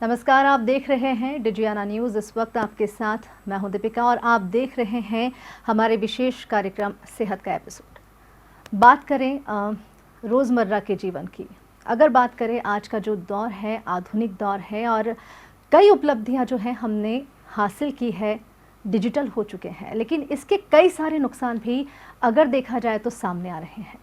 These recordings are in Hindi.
नमस्कार, आप देख रहे हैं डिजियाना न्यूज़। इस वक्त आपके साथ मैं हूं दीपिका और आप देख रहे हैं हमारे विशेष कार्यक्रम सेहत का एपिसोड। बात करें रोज़मर्रा के जीवन की। अगर बात करें आज का जो दौर है, आधुनिक दौर है और कई उपलब्धियां जो हैं हमने हासिल की है, डिजिटल हो चुके हैं, लेकिन इसके कई सारे नुकसान भी अगर देखा जाए तो सामने आ रहे हैं।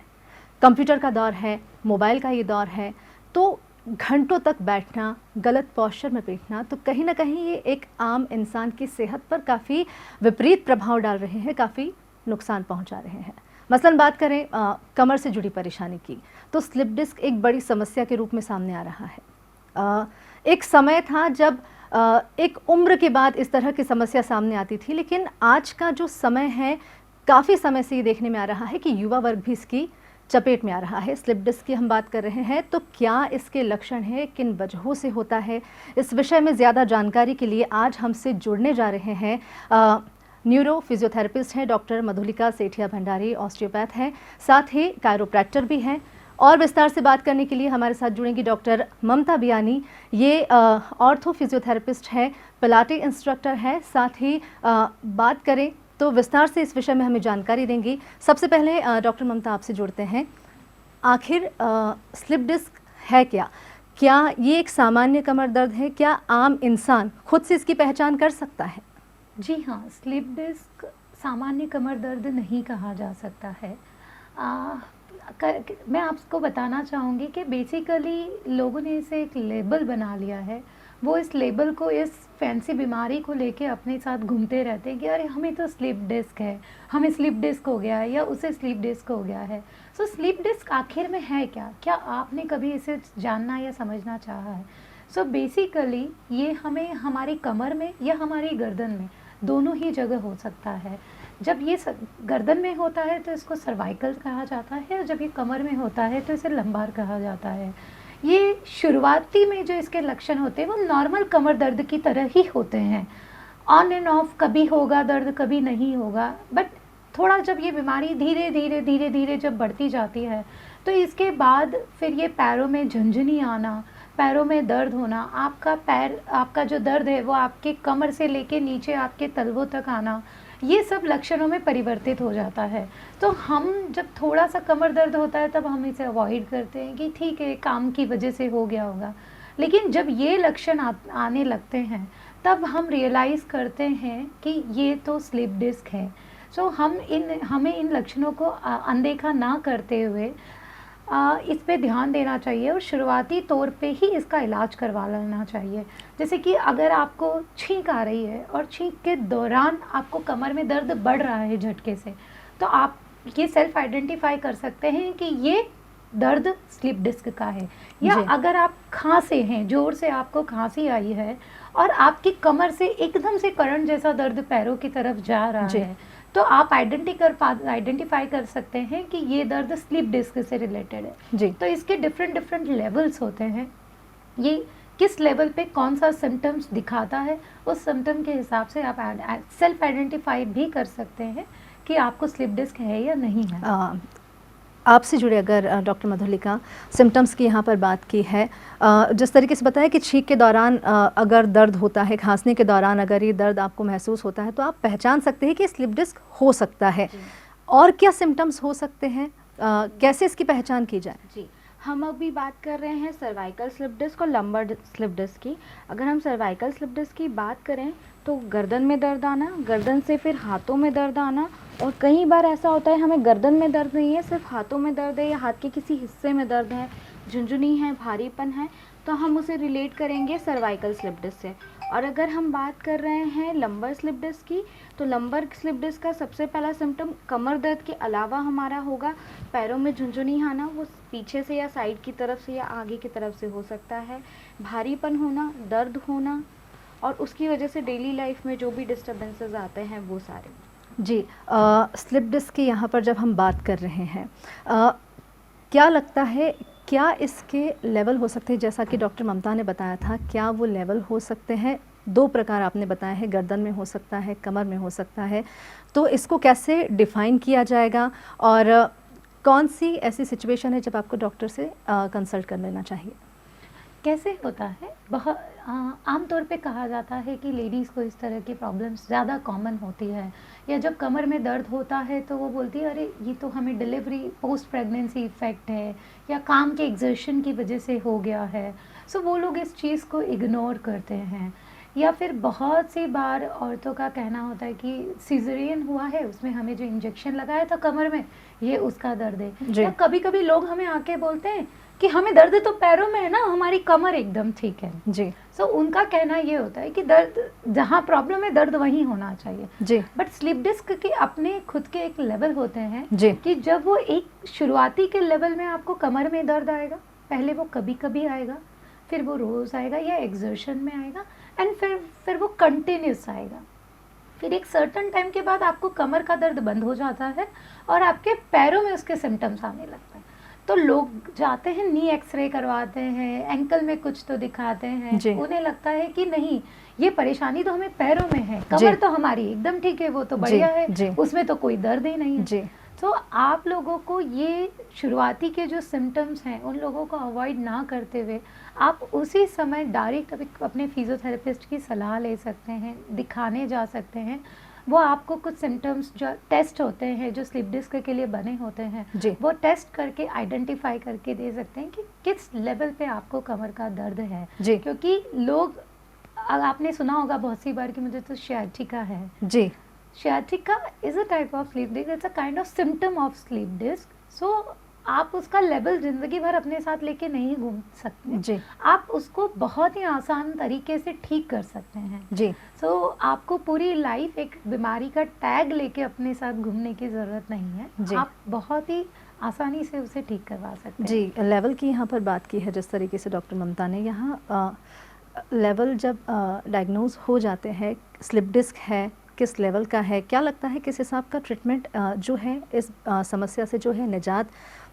कंप्यूटर का दौर है, मोबाइल का ये दौर है, तो घंटों तक बैठना, गलत पोस्चर में बैठना, तो कहीं ना कहीं ये एक आम इंसान की सेहत पर काफ़ी विपरीत प्रभाव डाल रहे हैं, काफ़ी नुकसान पहुंचा रहे हैं। मसलन बात करें कमर से जुड़ी परेशानी की, तो स्लिप डिस्क एक बड़ी समस्या के रूप में सामने आ रहा है। एक समय था जब एक उम्र के बाद इस तरह की समस्या सामने आती थी, लेकिन आज का जो समय है, काफ़ी समय से ये देखने में आ रहा है कि युवा वर्ग भी इसकी चपेट में आ रहा है। स्लिप डिस्क की हम बात कर रहे हैं, तो क्या इसके लक्षण हैं, किन वजहों से होता है, इस विषय में ज़्यादा जानकारी के लिए आज हमसे जुड़ने जा रहे हैं न्यूरो फिजियोथेरेपिस्ट हैं डॉक्टर मधुलिका सेठिया भंडारी, ऑस्टियोपैथ हैं, साथ ही कायरोप्रैक्टर भी हैं। और विस्तार से बात करने के लिए हमारे साथ जुड़ेंगी डॉक्टर ममता बियानी। ये ऑर्थो फिजियोथेरेपिस्ट हैं, पिलाटी इंस्ट्रक्टर है, साथ ही बात करें तो विस्तार से इस विषय में हमें जानकारी देंगी। सबसे पहले डॉक्टर ममता आपसे जुड़ते हैं। आखिर स्लिप डिस्क है क्या? क्या ये एक सामान्य कमर दर्द है? क्या आम इंसान खुद से इसकी पहचान कर सकता है? जी हाँ, स्लिप डिस्क सामान्य कमर दर्द नहीं कहा जा सकता है। मैं आपको बताना चाहूँगी कि बेसिकली लोगों ने इसे एक लेबल बना लिया है। वो इस लेबल को, इस फैंसी बीमारी को लेके अपने साथ घूमते रहते हैं कि अरे हमें तो स्लिप डिस्क है, हमें स्लिप डिस्क हो गया है या उसे स्लिप डिस्क हो गया है। सो स्लिप डिस्क आखिर में है क्या? क्या आपने कभी इसे जानना या समझना चाहा है? सो बेसिकली ये हमें हमारी कमर में या हमारी गर्दन में, दोनों ही जगह हो सकता है। जब ये गर्दन में होता है तो इसको सर्वाइकल कहा जाता है, और जब ये कमर में होता है तो इसे लंबार कहा जाता है। ये शुरुआती में जो इसके लक्षण होते हैं वो नॉर्मल कमर दर्द की तरह ही होते हैं। ऑन एंड ऑफ कभी होगा दर्द, कभी नहीं होगा, बट थोड़ा जब ये बीमारी धीरे धीरे जब बढ़ती जाती है तो इसके बाद फिर ये पैरों में झुनझुनी आना, पैरों में दर्द होना, आपका जो दर्द है वो आपके कमर से लेके नीचे आपके तलवों तक आना, ये सब लक्षणों में परिवर्तित हो जाता है। तो हम जब थोड़ा सा कमर दर्द होता है तब हम इसे अवॉइड करते हैं कि ठीक है, काम की वजह से हो गया होगा। लेकिन जब ये लक्षण आने लगते हैं तब हम रियलाइज़ करते हैं कि ये तो स्लिप डिस्क है। सो हमें इन लक्षणों को अनदेखा ना करते हुए इस पे ध्यान देना चाहिए और शुरुआती तौर पे ही इसका इलाज करवा लेना चाहिए। जैसे कि अगर आपको छींक आ रही है और छींक के दौरान आपको कमर में दर्द बढ़ रहा है झटके से, तो आप ये सेल्फ आइडेंटिफाई कर सकते हैं कि ये दर्द स्लिप डिस्क का है। या अगर आप खांसे हैं, ज़ोर से आपको खांसी आई है और आपकी कमर से एकदम से करंट जैसा दर्द पैरों की तरफ जा रहा है, तो आप आइडेंटिफाई कर सकते हैं कि ये दर्द स्लिप डिस्क से रिलेटेड है। जी। तो इसके डिफरेंट लेवल्स होते हैं। ये किस लेवल पे कौन सा सिम्टम्स दिखाता है, उस सिम्टम के हिसाब से आप सेल्फ आइडेंटिफाई भी कर सकते हैं कि आपको स्लिप डिस्क है या नहीं है। आपसे जुड़े अगर डॉक्टर मधुलिका, सिम्टम्स की यहाँ पर बात की है, जिस तरीके से बताया कि छींक के दौरान अगर दर्द होता है, खांसने के दौरान अगर ये दर्द आपको महसूस होता है, तो आप पहचान सकते हैं कि स्लिप डिस्क हो सकता है। और क्या सिम्टम्स हो सकते हैं, कैसे इसकी पहचान की जाए? जी, हम अभी बात कर रहे हैं सर्वाइकल स्लिप डिस्क और लंबर स्लिप डिस्क की। अगर हम सर्वाइकल स्लिप डिस्क की बात करें तो गर्दन में दर्द आना, गर्दन से फिर हाथों में दर्द आना, और कई बार ऐसा होता है हमें गर्दन में दर्द नहीं है, सिर्फ हाथों में दर्द है या हाथ के किसी हिस्से में दर्द है, झुनझुनी है, भारीपन है, तो हम उसे रिलेट करेंगे सर्वाइकल स्लिप डिस्क से। और अगर हम बात कर रहे हैं लंबर स्लिप डिस्क की, तो लंबर स्लिप डिस्क का सबसे पहला सिम्टम कमर दर्द के अलावा हमारा होगा पैरों में झुनझुनी आना, वो पीछे से या साइड की तरफ से या आगे की तरफ से हो सकता है, भारीपन होना, दर्द होना, और उसकी वजह से डेली लाइफ में जो भी डिस्टर्बेंसेस आते हैं वो सारे। जी, स्लिप डिस्क की यहाँ पर जब हम बात कर रहे हैं, क्या लगता है, क्या इसके लेवल हो सकते हैं? जैसा कि डॉक्टर ममता ने बताया था, क्या वो लेवल हो सकते हैं? दो प्रकार आपने बताए हैं, गर्दन में हो सकता है, कमर में हो सकता है, तो इसको कैसे डिफ़ाइन किया जाएगा और कौन सी ऐसी सिचुएशन है जब आपको डॉक्टर से कंसल्ट कर लेना चाहिए? कैसे होता है, बहुत आमतौर पे कहा जाता है कि लेडीज़ को इस तरह की प्रॉब्लम्स ज़्यादा कॉमन होती है, या जब कमर में दर्द होता है तो वो बोलती है अरे ये तो हमें डिलीवरी पोस्ट प्रेगनेंसी इफ़ेक्ट है, या काम के एग्जर्शन की वजह से हो गया है। सो वो लोग इस चीज़ को इग्नोर करते हैं। या फिर बहुत सी बार औरतों का कहना होता है कि सिज़ेरियन हुआ है, उसमें हमें जो इंजेक्शन लगाया था कमर में, ये उसका दर्द है। जी। या कभी कभी लोग हमें आके बोलते हैं कि हमें दर्द तो पैरों में है ना, हमारी कमर एकदम ठीक है। जी। सो उनका कहना ये होता है कि दर्द जहाँ प्रॉब्लम है दर्द वहीं होना चाहिए। जी। बट स्लिप डिस्क के अपने खुद के एक लेवल होते हैं जी। कि जब वो एक शुरुआती के लेवल में आपको कमर में दर्द आएगा, पहले वो कभी कभी आएगा, फिर वो रोज़ आएगा या एग्जर्शन में आएगा, एंड फिर वो कंटिन्यूस आएगा। फिर एक सर्टन टाइम के बाद आपको कमर का दर्द बंद हो जाता है और आपके पैरों में उसके सिम्टम्स आने लगते हैं। तो लोग जाते हैं, नी एक्सरे करवाते हैं, एंकल में कुछ तो दिखाते हैं, जी। उन्हें लगता है कि नहीं ये परेशानी तो हमें पैरों में है, जी। कमर तो हमारी एकदम ठीक है, वो तो बढ़िया है, जी। उसमें तो कोई दर्द ही नहीं है। जी। तो आप लोगों को ये शुरुआती के जो सिम्टम्स हैं उन लोगों को अवॉइड ना करते हुए आप उसी समय डायरेक्ट अपने फिजियोथेरेपिस्ट की सलाह ले सकते हैं, दिखाने जा सकते हैं। वो आपको कुछ सिम्टम्स जो टेस्ट होते हैं जो स्लिप डिस्क के लिए बने होते हैं, जी। वो टेस्ट करके आइडेंटिफाई करके दे सकते हैं कि किस लेवल पे आपको कमर का दर्द है। जी। क्योंकि लोग, आपने सुना होगा बहुत सी बार कि मुझे तो sciatica है। जी। sciatica is a type of sleep disk, it's a kind of symptom of sleep disk. So आप उसका लेवल जिंदगी भर अपने साथ लेके नहीं घूम सकते। जी। आप उसको बहुत ही आसान तरीके से ठीक कर सकते हैं। जी। सो आपको पूरी लाइफ एक बीमारी का टैग लेके अपने साथ घूमने की ज़रूरत नहीं है। जी। आप बहुत ही आसानी से उसे ठीक करवा सकते हैं। जी, लेवल की यहाँ पर बात की है जिस तरीके से डॉक्टर ममता ने। यहाँ लेवल जब डायग्नोज हो जाते हैं, स्लिप डिस्क है, किस लेवल का है, क्या लगता है किस हिसाब का ट्रीटमेंट जो है इस समस्या से जो है निजात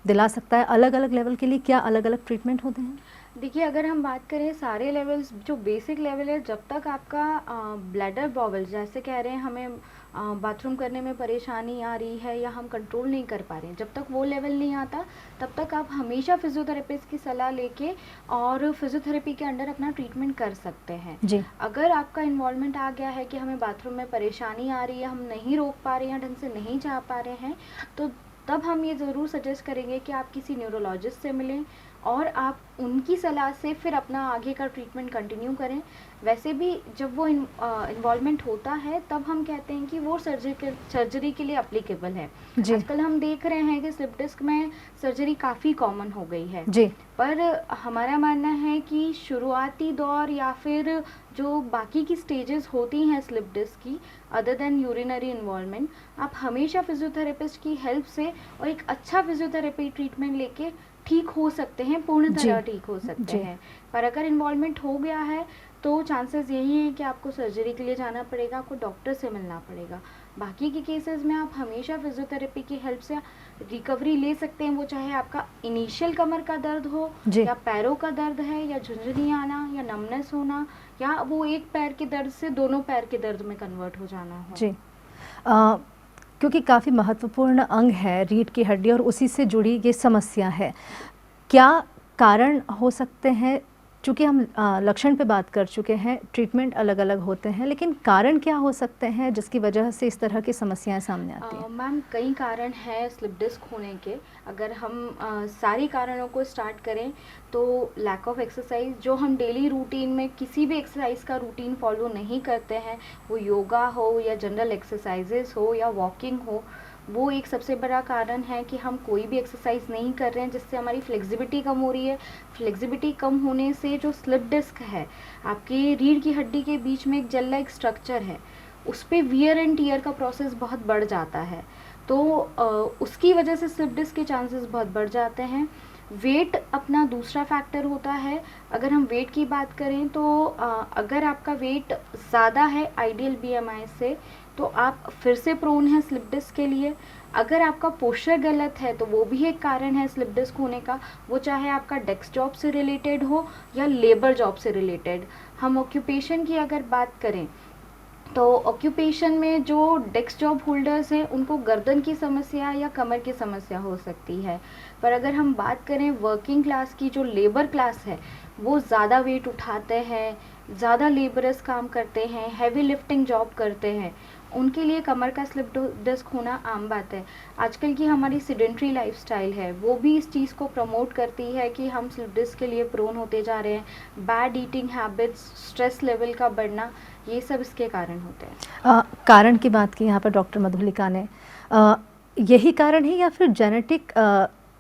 दिला सकता है? अलग अलग लेवल के लिए क्या अलग अलग ट्रीटमेंट होते हैं? देखिए, अगर हम बात करें सारे लेवल्स, जो बेसिक लेवल है, जब तक आपका ब्लैडर बॉबल, जैसे कह रहे हैं हमें बाथरूम करने में परेशानी आ रही है या हम कंट्रोल नहीं कर पा रहे हैं, जब तक वो लेवल नहीं आता तब तक आप हमेशा फिजियोथेरेपिस्ट की सलाह लेके और फिजियोथेरेपी के अंडर अपना ट्रीटमेंट कर सकते हैं। जी। अगर आपका इन्वॉल्वमेंट आ गया है कि हमें बाथरूम में परेशानी आ रही है, हम नहीं रोक पा रहे हैं, ढंग से नहीं जा पा रहे हैं, तो तब हम ये ज़रूर सजेस्ट करेंगे कि आप किसी न्यूरोलॉजिस्ट से मिलें और आप उनकी सलाह से फिर अपना आगे का ट्रीटमेंट कंटिन्यू करें। वैसे भी जब वो इन्वॉल्वमेंट होता है तब हम कहते हैं कि वो सर्जरी के लिए अप्लीकेबल है। जी। आजकल हम देख रहे हैं कि स्लिप डिस्क में सर्जरी काफ़ी कॉमन हो गई है। जी। पर हमारा मानना है कि शुरुआती दौर या फिर जो बाकी की स्टेजेस होती हैं स्लिप डिस्क की, अदर देन यूरिनरी इन्वॉल्वमेंट, आप हमेशा फिजियोथेरेपिस्ट की हेल्प से और एक अच्छा फिजियोथेरेपी ट्रीटमेंट लेके ठीक हो सकते हैं, पूर्ण तरह ठीक हो सकते हैं। पर अगर इन्वॉल्वमेंट हो गया है तो चांसेस यही हैं कि आपको सर्जरी के लिए जाना पड़ेगा, आपको डॉक्टर से मिलना पड़ेगा। बाकी के केसेस में आप हमेशा फिजियोथेरेपी की हेल्प से रिकवरी ले सकते हैं, वो चाहे आपका इनिशियल कमर का दर्द हो या पैरों का दर्द है या झुंझुनी आना या नमनेस होना, या वो एक पैर के दर्द से दोनों पैर के दर्द में कन्वर्ट हो जाना हो। जी। क्योंकि काफ़ी महत्वपूर्ण अंग है रीढ़ की हड्डी और उसी से जुड़ी ये समस्या है, क्या कारण हो सकते हैं? चूँकि हम लक्षण पे बात कर चुके हैं, ट्रीटमेंट अलग अलग होते हैं, लेकिन कारण क्या हो सकते हैं जिसकी वजह से इस तरह की समस्याएं सामने आती हैं? मैम, कई कारण हैं स्लिप डिस्क होने के। अगर हम सारी कारणों को स्टार्ट करें तो लैक ऑफ एक्सरसाइज, जो हम डेली रूटीन में किसी भी एक्सरसाइज का रूटीन फॉलो नहीं करते हैं, वो योगा हो या जनरल एक्सरसाइजेस हो या वॉकिंग हो, वो एक सबसे बड़ा कारण है कि हम कोई भी एक्सरसाइज नहीं कर रहे हैं, जिससे हमारी फ्लेक्सिबिलिटी कम हो रही है। फ्लेक्सिबिलिटी कम होने से जो स्लिप डिस्क है, आपकी रीढ़ की हड्डी के बीच में एक जेल लाइक स्ट्रक्चर है, उस पर वियर एंड टियर का प्रोसेस बहुत बढ़ जाता है, तो उसकी वजह से स्लिप डिस्क के चांसेस बहुत बढ़ जाते हैं। वेट अपना दूसरा फैक्टर होता है। अगर हम वेट की बात करें तो अगर आपका वेट ज़्यादा है आइडियल BMI से, तो आप फिर से प्रोन है स्लिप डिस्क के लिए। अगर आपका पोस्चर गलत है तो वो भी एक कारण है स्लिप डिस्क होने का, वो चाहे आपका डेस्क जॉब से रिलेटेड हो या लेबर जॉब से रिलेटेड। हम ऑक्यूपेशन की अगर बात करें तो ऑक्यूपेशन में जो डेस्क जॉब होल्डर्स हैं उनको गर्दन की समस्या या कमर की समस्या हो सकती है। पर अगर हम बात करें वर्किंग क्लास की, जो लेबर क्लास है वो ज़्यादा वेट उठाते हैं, ज़्यादा लेबरस काम करते हैं, हैवी लिफ्टिंग जॉब करते हैं, उनके लिए कमर का स्लिप डिस्क होना आम बात है। आजकल की हमारी सीडेंट्री लाइफस्टाइल है वो भी इस चीज़ को प्रमोट करती है कि हम स्लिप डिस्क के लिए प्रोन होते जा रहे हैं। Bad eating habits, stress level का बढ़ना, ये सब इसके कारण होते हैं। कारण की बात की यहाँ पर डॉक्टर मधुलिका ने, यही कारण है या फिर जेनेटिक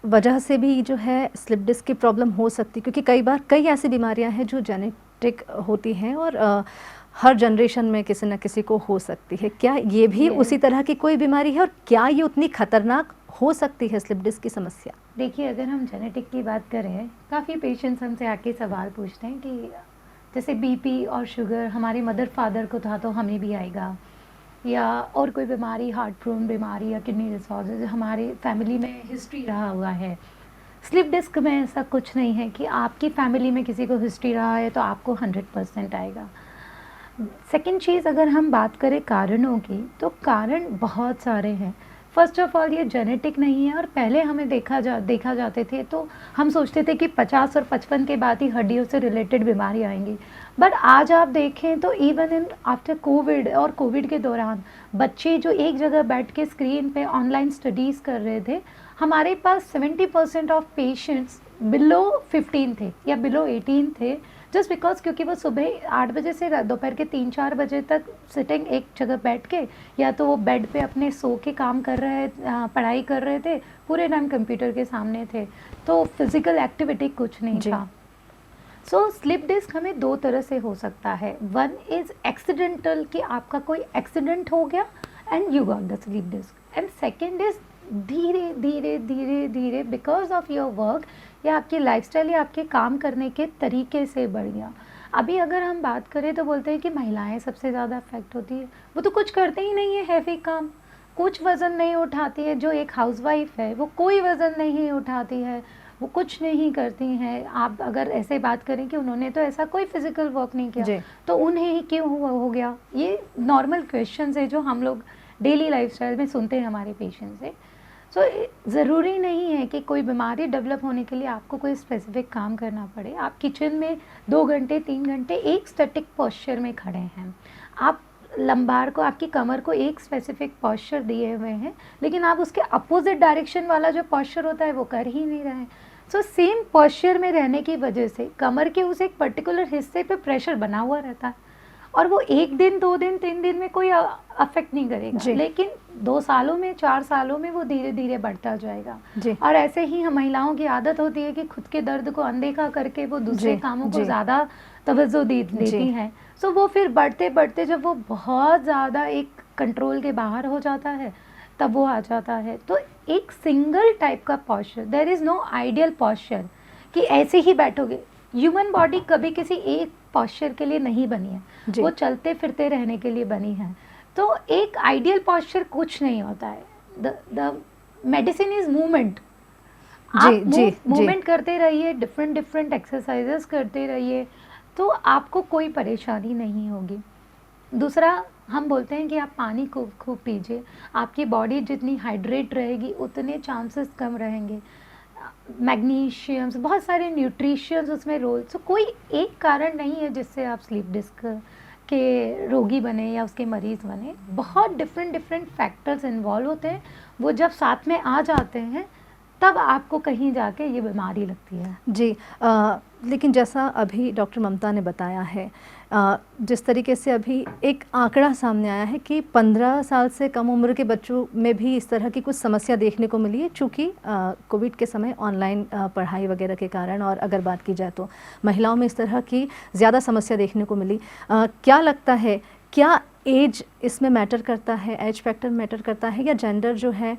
वजह से भी जो है स्लिप डिस्क की प्रॉब्लम हो सकती है? क्योंकि कई बार कई ऐसी बीमारियां हैं जो जेनेटिक होती हैं और हर जनरेशन में किसी न किसी को हो सकती है। क्या ये भी उसी तरह की कोई बीमारी है और क्या ये उतनी खतरनाक हो सकती है स्लिप डिस्क की समस्या? देखिए, अगर हम जेनेटिक की बात करें, काफ़ी पेशेंट्स हमसे आके सवाल पूछते हैं कि जैसे बीपी और शुगर हमारे मदर फादर को था तो हमें भी आएगा, या और कोई बीमारी, हार्ट प्रोन बीमारी या किडनी डिसऑर्डर हमारे फैमिली में हिस्ट्री रहा हुआ है। स्लिप डिस्क में ऐसा कुछ नहीं है कि आपकी फैमिली में किसी को हिस्ट्री रहा है तो आपको 100% आएगा। सेकंड चीज़, अगर हम बात करें कारणों की, तो कारण बहुत सारे हैं। फर्स्ट ऑफ ऑल, ये जेनेटिक नहीं है। और पहले हमें देखा जाते थे तो हम सोचते थे कि 50 और 55 के बाद ही हड्डियों से रिलेटेड बीमारी आएंगी। बट आज आप देखें तो इवन इन आफ्टर कोविड और कोविड के दौरान बच्चे जो एक जगह बैठ के स्क्रीन पे ऑनलाइन स्टडीज़ कर रहे थे, हमारे पास 70% ऑफ पेशेंट्स बिलो 15 थे या बिलो 18 थे, जस्ट बिकॉज क्योंकि वो सुबह 8 बजे से दोपहर के 3-4 बजे तक सिटिंग एक जगह बैठ के, या तो वो बेड पे अपने सो के काम कर रहे, पढ़ाई कर रहे थे, पूरे टाइम कंप्यूटर के सामने थे, तो फिजिकल एक्टिविटी कुछ नहीं था। सो स्लिप डिस्क हमें दो तरह से हो सकता है। वन इज़ एक्सीडेंटल, कि आपका कोई एक्सीडेंट हो गया and you got the slip disc, and second is धीरे धीरे धीरे धीरे बिकॉज ऑफ योर वर्क या आपकी लाइफस्टाइल या आपके काम करने के तरीके से बढ़ गया। अभी अगर हम बात करें तो बोलते हैं कि महिलाएं सबसे ज़्यादा अफेक्ट होती है। वो तो कुछ करते ही नहीं है हैवी काम, कुछ वज़न नहीं उठाती है। जो एक हाउसवाइफ है वो कोई वज़न नहीं उठाती है, वो कुछ नहीं करती हैं। आप अगर ऐसे बात करें कि उन्होंने तो ऐसा कोई फिजिकल वर्क नहीं किया तो उन्हें ही क्यों हो गया, ये नॉर्मल क्वेश्चंस है जो हम लोग डेली लाइफस्टाइल में सुनते हैं हमारे पेशेंट से। सो ज़रूरी नहीं है कि कोई बीमारी डेवलप होने के लिए आपको कोई स्पेसिफिक काम करना पड़े। आप किचन में 2 घंटे 3 घंटे एक स्टैटिक पोस्चर में खड़े हैं, आप लंबार को, आपकी कमर को एक स्पेसिफिक पोस्चर दिए हुए हैं, लेकिन आप उसके अपोजिट डायरेक्शन वाला जो पोस्चर होता है वो कर ही नहीं रहे हैं। सो सेम पोस्चर में रहने की वजह से कमर के उस एक पर्टिकुलर हिस्से पे प्रेशर बना हुआ रहता है और वो 1 दिन 2 दिन 3 दिन में कोई अफेक्ट नहीं करेगा, लेकिन 2 सालों में 4 सालों में वो धीरे धीरे बढ़ता जाएगा। और ऐसे ही हम महिलाओं की आदत होती है कि खुद के दर्द को अनदेखा करके वो दूसरे कामों को ज़्यादा तवज्जो देती हैं। सो वो फिर बढ़ते बढ़ते जब वो बहुत ज़्यादा एक कंट्रोल के बाहर हो जाता है तब वो आ जाता है। तो एक सिंगल टाइप का posture, there is no ideal posture कि ऐसे ही बैठोगे। ह्यूमन बॉडी कभी किसी एक पॉस्चर के लिए नहीं बनी है, वो चलते फिरते रहने के लिए बनी है। तो एक आइडियल पॉस्चर कुछ नहीं होता है। The medicine is movement. आप मूवमेंट करते रहिए, डिफरेंट एक्सरसाइजेस करते रहिए, तो आपको कोई परेशानी नहीं होगी। दूसरा, हम बोलते हैं कि आप पानी खूब पीजिए, आपकी बॉडी जितनी हाइड्रेट रहेगी उतने चांसेस कम रहेंगे। मैग्नीशियम्स, बहुत सारे न्यूट्रिशंस उसमें रोल। सो कोई एक कारण नहीं है जिससे आप स्लीप डिस्क के रोगी बने या उसके मरीज़ बने। बहुत डिफरेंट फैक्टर्स इन्वॉल्व होते हैं, वो जब साथ में आ जाते हैं तब आपको कहीं जाके ये बीमारी लगती है। जी, लेकिन जैसा अभी डॉक्टर ममता ने बताया है, जिस तरीके से अभी एक आंकड़ा सामने आया है कि 15 साल से कम उम्र के बच्चों में भी इस तरह की कुछ समस्या देखने को मिली है, चूँकि कोविड के समय ऑनलाइन पढ़ाई वगैरह के कारण, और अगर बात की जाए तो महिलाओं में इस तरह की ज़्यादा समस्या देखने को मिली। क्या लगता है, क्या एज इसमें मैटर करता है, एज फैक्टर मैटर करता है, या जेंडर जो है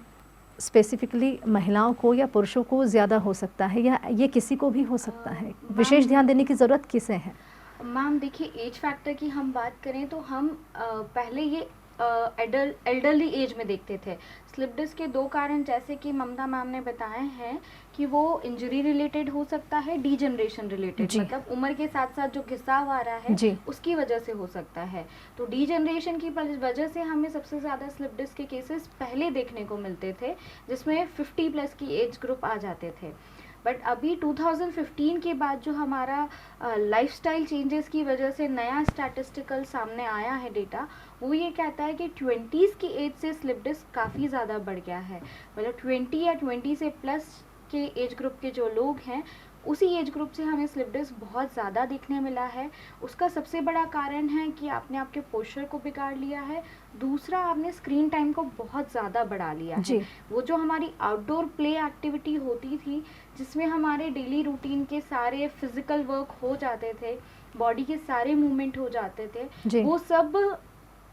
स्पेसिफिकली महिलाओं को या पुरुषों को ज़्यादा हो सकता है, या ये किसी को भी हो सकता है? विशेष ध्यान देने की ज़रूरत किसे है? मैम देखिए, एज फैक्टर की हम बात करें तो हम पहले ये एल्डरली एज में देखते थे। स्लिप डिस्क के दो कारण जैसे कि ममता मैम ने बताए हैं कि वो इंजरी रिलेटेड हो सकता है, डीजनरेशन रिलेटेड, जी। मतलब उम्र के साथ साथ जो घिसाव आ रहा है जी। उसकी वजह से हो सकता है। तो डीजनरेशन की वजह से हमें सबसे ज़्यादा स्लिप डिस्क के केसेस पहले देखने को मिलते थे, जिसमें 50 प्लस की एज ग्रुप आ जाते थे। बट अभी 2015 के बाद जो हमारा लाइफस्टाइल चेंजेस की वजह से नया स्टैटिस्टिकल सामने आया है डेटा, वो ये कहता है कि 20s की एज से स्लिप डिस्क काफ़ी ज़्यादा बढ़ गया है। मतलब 20 या 20 से प्लस के एज ग्रुप के जो लोग हैं, उसी एज ग्रुप से हमें स्लिप डिस्क बहुत ज़्यादा देखने मिला है। उसका सबसे बड़ा कारण है कि आपने आपके पोस्चर को बिगाड़ लिया है, दूसरा आपने स्क्रीन टाइम को बहुत ज़्यादा बढ़ा लिया है। वो जो हमारी आउटडोर प्ले एक्टिविटी होती थी, जिसमें हमारे डेली रूटीन के सारे फिजिकल वर्क हो जाते थे, बॉडी के सारे मूवमेंट हो जाते थे, वो सब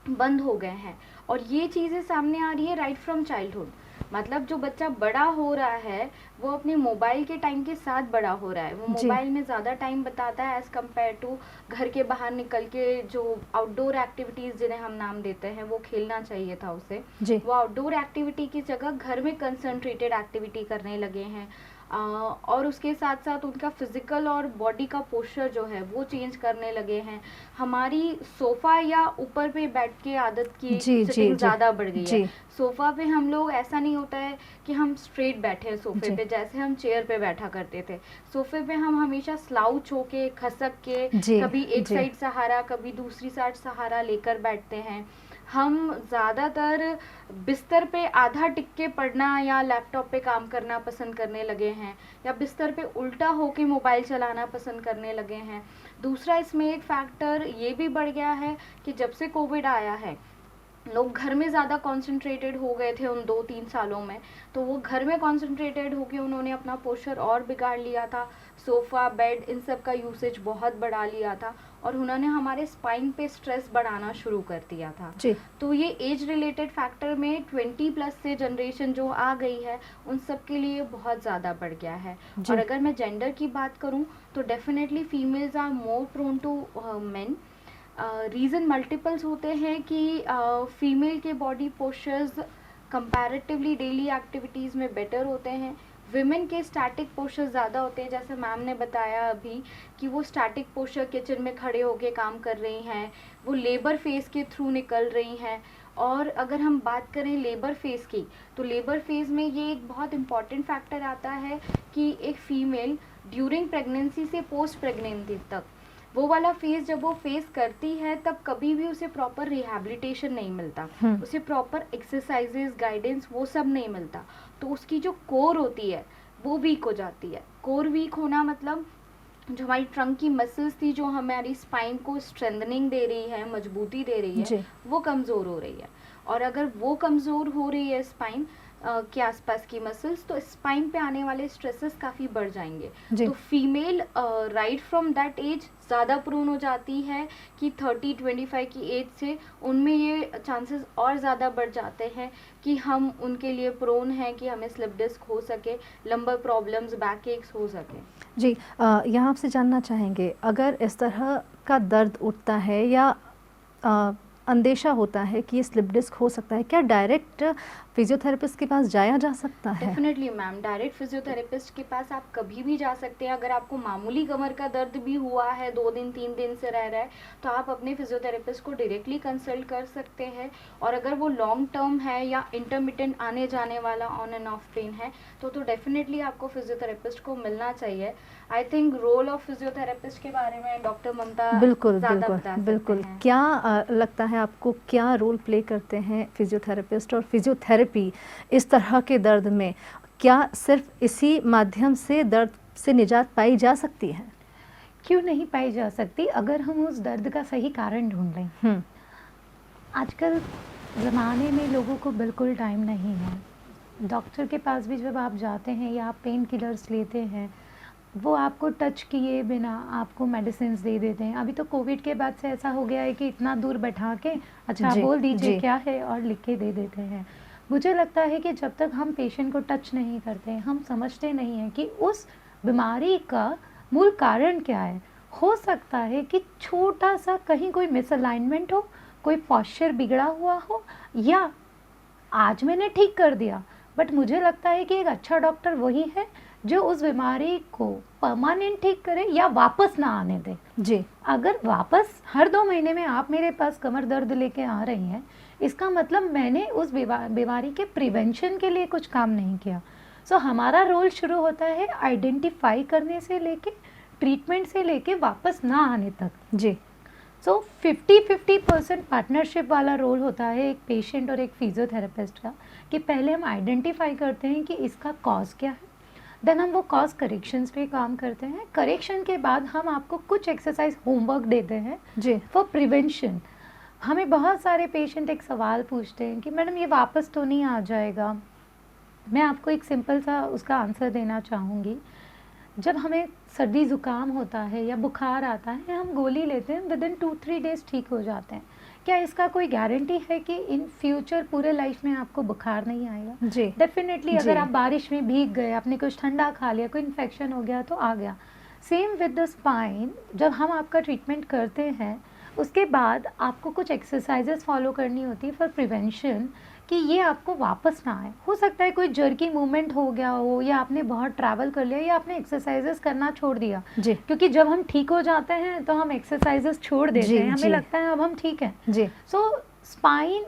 बंद हो गए हैं। और ये चीज़ें सामने आ रही है राइट फ्रॉम चाइल्डहुड। मतलब जो बच्चा बड़ा हो रहा है वो अपने मोबाइल के टाइम के साथ बड़ा हो रहा है, वो मोबाइल में ज़्यादा टाइम बताता है एज़ कम्पेयर टू घर के बाहर निकल के जो आउटडोर एक्टिविटीज़ जिन्हें हम नाम देते हैं वो खेलना चाहिए था उसे। वो आउटडोर एक्टिविटी की जगह घर में कंसंट्रेटेड एक्टिविटी करने लगे हैं। और उसके साथ साथ उनका फिजिकल और बॉडी का पोस्चर जो है वो चेंज करने लगे हैं। हमारी सोफ़ा या ऊपर पे बैठ के आदत की सिटिंग ज़्यादा बढ़ गई है। सोफ़ा पे हम लोग, ऐसा नहीं होता है कि हम स्ट्रेट बैठे हैं सोफ़े पे, जैसे हम चेयर पे बैठा करते थे। सोफ़े पे हम हमेशा स्लाउच होके, खसक के, कभी एक साइड सहारा कभी दूसरी साइड सहारा लेकर बैठते हैं। हम ज़्यादातर बिस्तर पे आधा टिक के पढ़ना या लैपटॉप पे काम करना पसंद करने लगे हैं, या बिस्तर पे उल्टा होके मोबाइल चलाना पसंद करने लगे हैं। दूसरा इसमें एक फैक्टर ये भी बढ़ गया है कि जब से कोविड आया है, लोग घर में ज़्यादा कॉन्सेंट्रेटेड हो गए थे उन 2-3 सालों में, तो वो घर में कॉन्सेंट्रेटेड होके उन्होंने अपना पोस्चर और बिगाड़ लिया था। सोफ़ा, बेड, इन सब का यूसेज बहुत बढ़ा लिया था और उन्होंने हमारे स्पाइन पे स्ट्रेस बढ़ाना शुरू कर दिया था। तो ये एज रिलेटेड फैक्टर में 20 प्लस से जनरेशन जो आ गई है उन सब के लिए बहुत ज़्यादा बढ़ गया है। और अगर मैं जेंडर की बात करूँ तो definitely females are more prone to men. Reason multiples होते हैं कि फीमेल के body postures comparatively daily activities में बेटर होते हैं। विमेन के स्टैटिक पोस्चर ज़्यादा होते हैं, जैसे मैम ने बताया अभी कि वो स्टैटिक पोस्चर किचन में खड़े होके काम कर रही हैं, वो लेबर फेज़ के थ्रू निकल रही हैं। और अगर हम बात करें लेबर फेज़ की, तो लेबर फेज़ में ये एक बहुत इम्पॉर्टेंट फैक्टर आता है कि एक फ़ीमेल ड्यूरिंग प्रेगनेंसी से पोस्ट प्रेगनेंसी तक, वो वाला फेज़ जब वो फेस करती है तब कभी भी उसे प्रॉपर रिहैबिलिटेशन नहीं मिलता, उसे प्रॉपर एक्सरसाइजेज, गाइडेंस, वो सब नहीं मिलता। तो उसकी जो कोर होती है वो वीक हो जाती है। कोर वीक होना मतलब जो हमारी ट्रंक की मसल्स थी, जो हमारी स्पाइन को स्ट्रेंथनिंग दे रही है, मजबूती दे रही है, वो कमज़ोर हो रही है। और अगर वो कमज़ोर हो रही है स्पाइन के आसपास की मसल्स, तो स्पाइन पे आने वाले स्ट्रेसेस काफ़ी बढ़ जाएंगे। तो female right from that age ज़्यादा प्रोन हो जाती है कि 30-25 की एज से उनमें ये चांसेस और ज़्यादा बढ़ जाते हैं कि हम उनके लिए प्रोन हैं कि हमें स्लिप डिस्क हो सके, लंबर प्रॉब्लम्स, बैक एक्स हो सके। जी, यहाँ आपसे जानना चाहेंगे, अगर इस तरह का दर्द उठता है या अंदेशा होता है कि ये स्लिप डिस्क हो सकता है, क्या डायरेक्ट फिजियोथेरेपिस्ट के पास जाया जा सकता है? डेफिनेटली मैम, डायरेक्ट फिजियोथेरेपिस्ट के पास आप कभी भी जा सकते हैं। अगर आपको मामूली कमर का दर्द भी हुआ है, 2 दिन 3 दिन से रह रहा है, तो आप अपने फिजियोथेरेपिस्ट को डायरेक्टली कंसल्ट कर सकते हैं। और अगर वो लॉन्ग टर्म है या इंटरमिटेंट आने जाने वाला ऑन एंड ऑफ पेन है, तो डेफिनेटली आपको फिजियोथेरेपिस्ट को मिलना चाहिए। I think role of physiotherapist के बारे में डॉक्टर ममता बिल्कुल क्या लगता है आपको, क्या रोल प्ले करते हैं फिजियोथेरेपिस्ट और फिजियोथेरेपी इस तरह के दर्द में? क्या सिर्फ इसी माध्यम से दर्द से निजात पाई जा सकती है? क्यों नहीं पाई जा सकती, अगर हम उस दर्द का सही कारण ढूंढ लें। आजकल ज़माने में लोगों को बिल्कुल टाइम नहीं है। डॉक्टर के पास भी जब आप जाते हैं या आप पेन किलर्स लेते हैं, वो आपको टच किए बिना आपको मेडिसिन दे देते हैं। अभी तो कोविड के बाद से ऐसा हो गया है कि इतना दूर बैठा के अच्छा बोल दीजिए क्या है और लिख के दे देते हैं। मुझे लगता है कि जब तक हम पेशेंट को टच नहीं करते, हम समझते नहीं हैं कि उस बीमारी का मूल कारण क्या है। हो सकता है कि छोटा सा कहीं कोई मिसअलाइनमेंट हो, कोई पॉस्चर बिगड़ा हुआ हो, या आज मैंने ठीक कर दिया, बट मुझे लगता है कि एक अच्छा डॉक्टर वही है जो उस बीमारी को परमानेंट ठीक करे या वापस ना आने दे। जी। अगर वापस हर 2 महीने में आप मेरे पास कमर दर्द लेके आ रही हैं, इसका मतलब मैंने उस बीमारी के प्रिवेंशन के लिए कुछ काम नहीं किया। सो हमारा रोल शुरू होता है आइडेंटिफाई करने से लेके, ट्रीटमेंट से लेके वापस ना आने तक। जी। सो 50-50% पार्टनरशिप वाला रोल होता है एक पेशेंट और एक फिजियोथेरेपिस्ट का, कि पहले हम आइडेंटिफाई करते हैं कि इसका कॉज क्या है, देन हम वो कॉज करेक्शंस पे काम करते हैं। करेक्शन के बाद हम आपको कुछ एक्सरसाइज होमवर्क देते हैं जी। For prevention. हमें बहुत सारे पेशेंट एक सवाल पूछते हैं कि मैडम ये वापस तो नहीं आ जाएगा। मैं आपको एक सिंपल सा उसका आंसर देना चाहूँगी। जब हमें सर्दी ज़ुकाम होता है या बुखार आता है, हम गोली लेते हैं, विद इन 2-3 डेज़ ठीक हो जाते हैं। क्या इसका कोई गारंटी है कि इन फ्यूचर पूरे लाइफ में आपको बुखार नहीं आएगा? जी। डेफिनेटली जी। अगर आप बारिश में भीग गए, आपने कुछ ठंडा खा लिया, कोई इन्फेक्शन हो गया तो आ गया। सेम विद द स्पाइन, जब हम आपका ट्रीटमेंट करते हैं उसके बाद आपको कुछ एक्सरसाइजेस फॉलो करनी होती है फॉर प्रिवेंशन, कि ये आपको वापस ना आए। हो सकता है कोई जर्की मूवमेंट हो गया हो, या आपने बहुत ट्रैवल कर लिया, या आपने एक्सरसाइजेस करना छोड़ दिया। जी। क्योंकि जब हम ठीक हो जाते हैं तो हम एक्सरसाइजेस छोड़ देते जी, हैं, हमें जी। लगता है अब हम ठीक हैं। जी। सो स्पाइन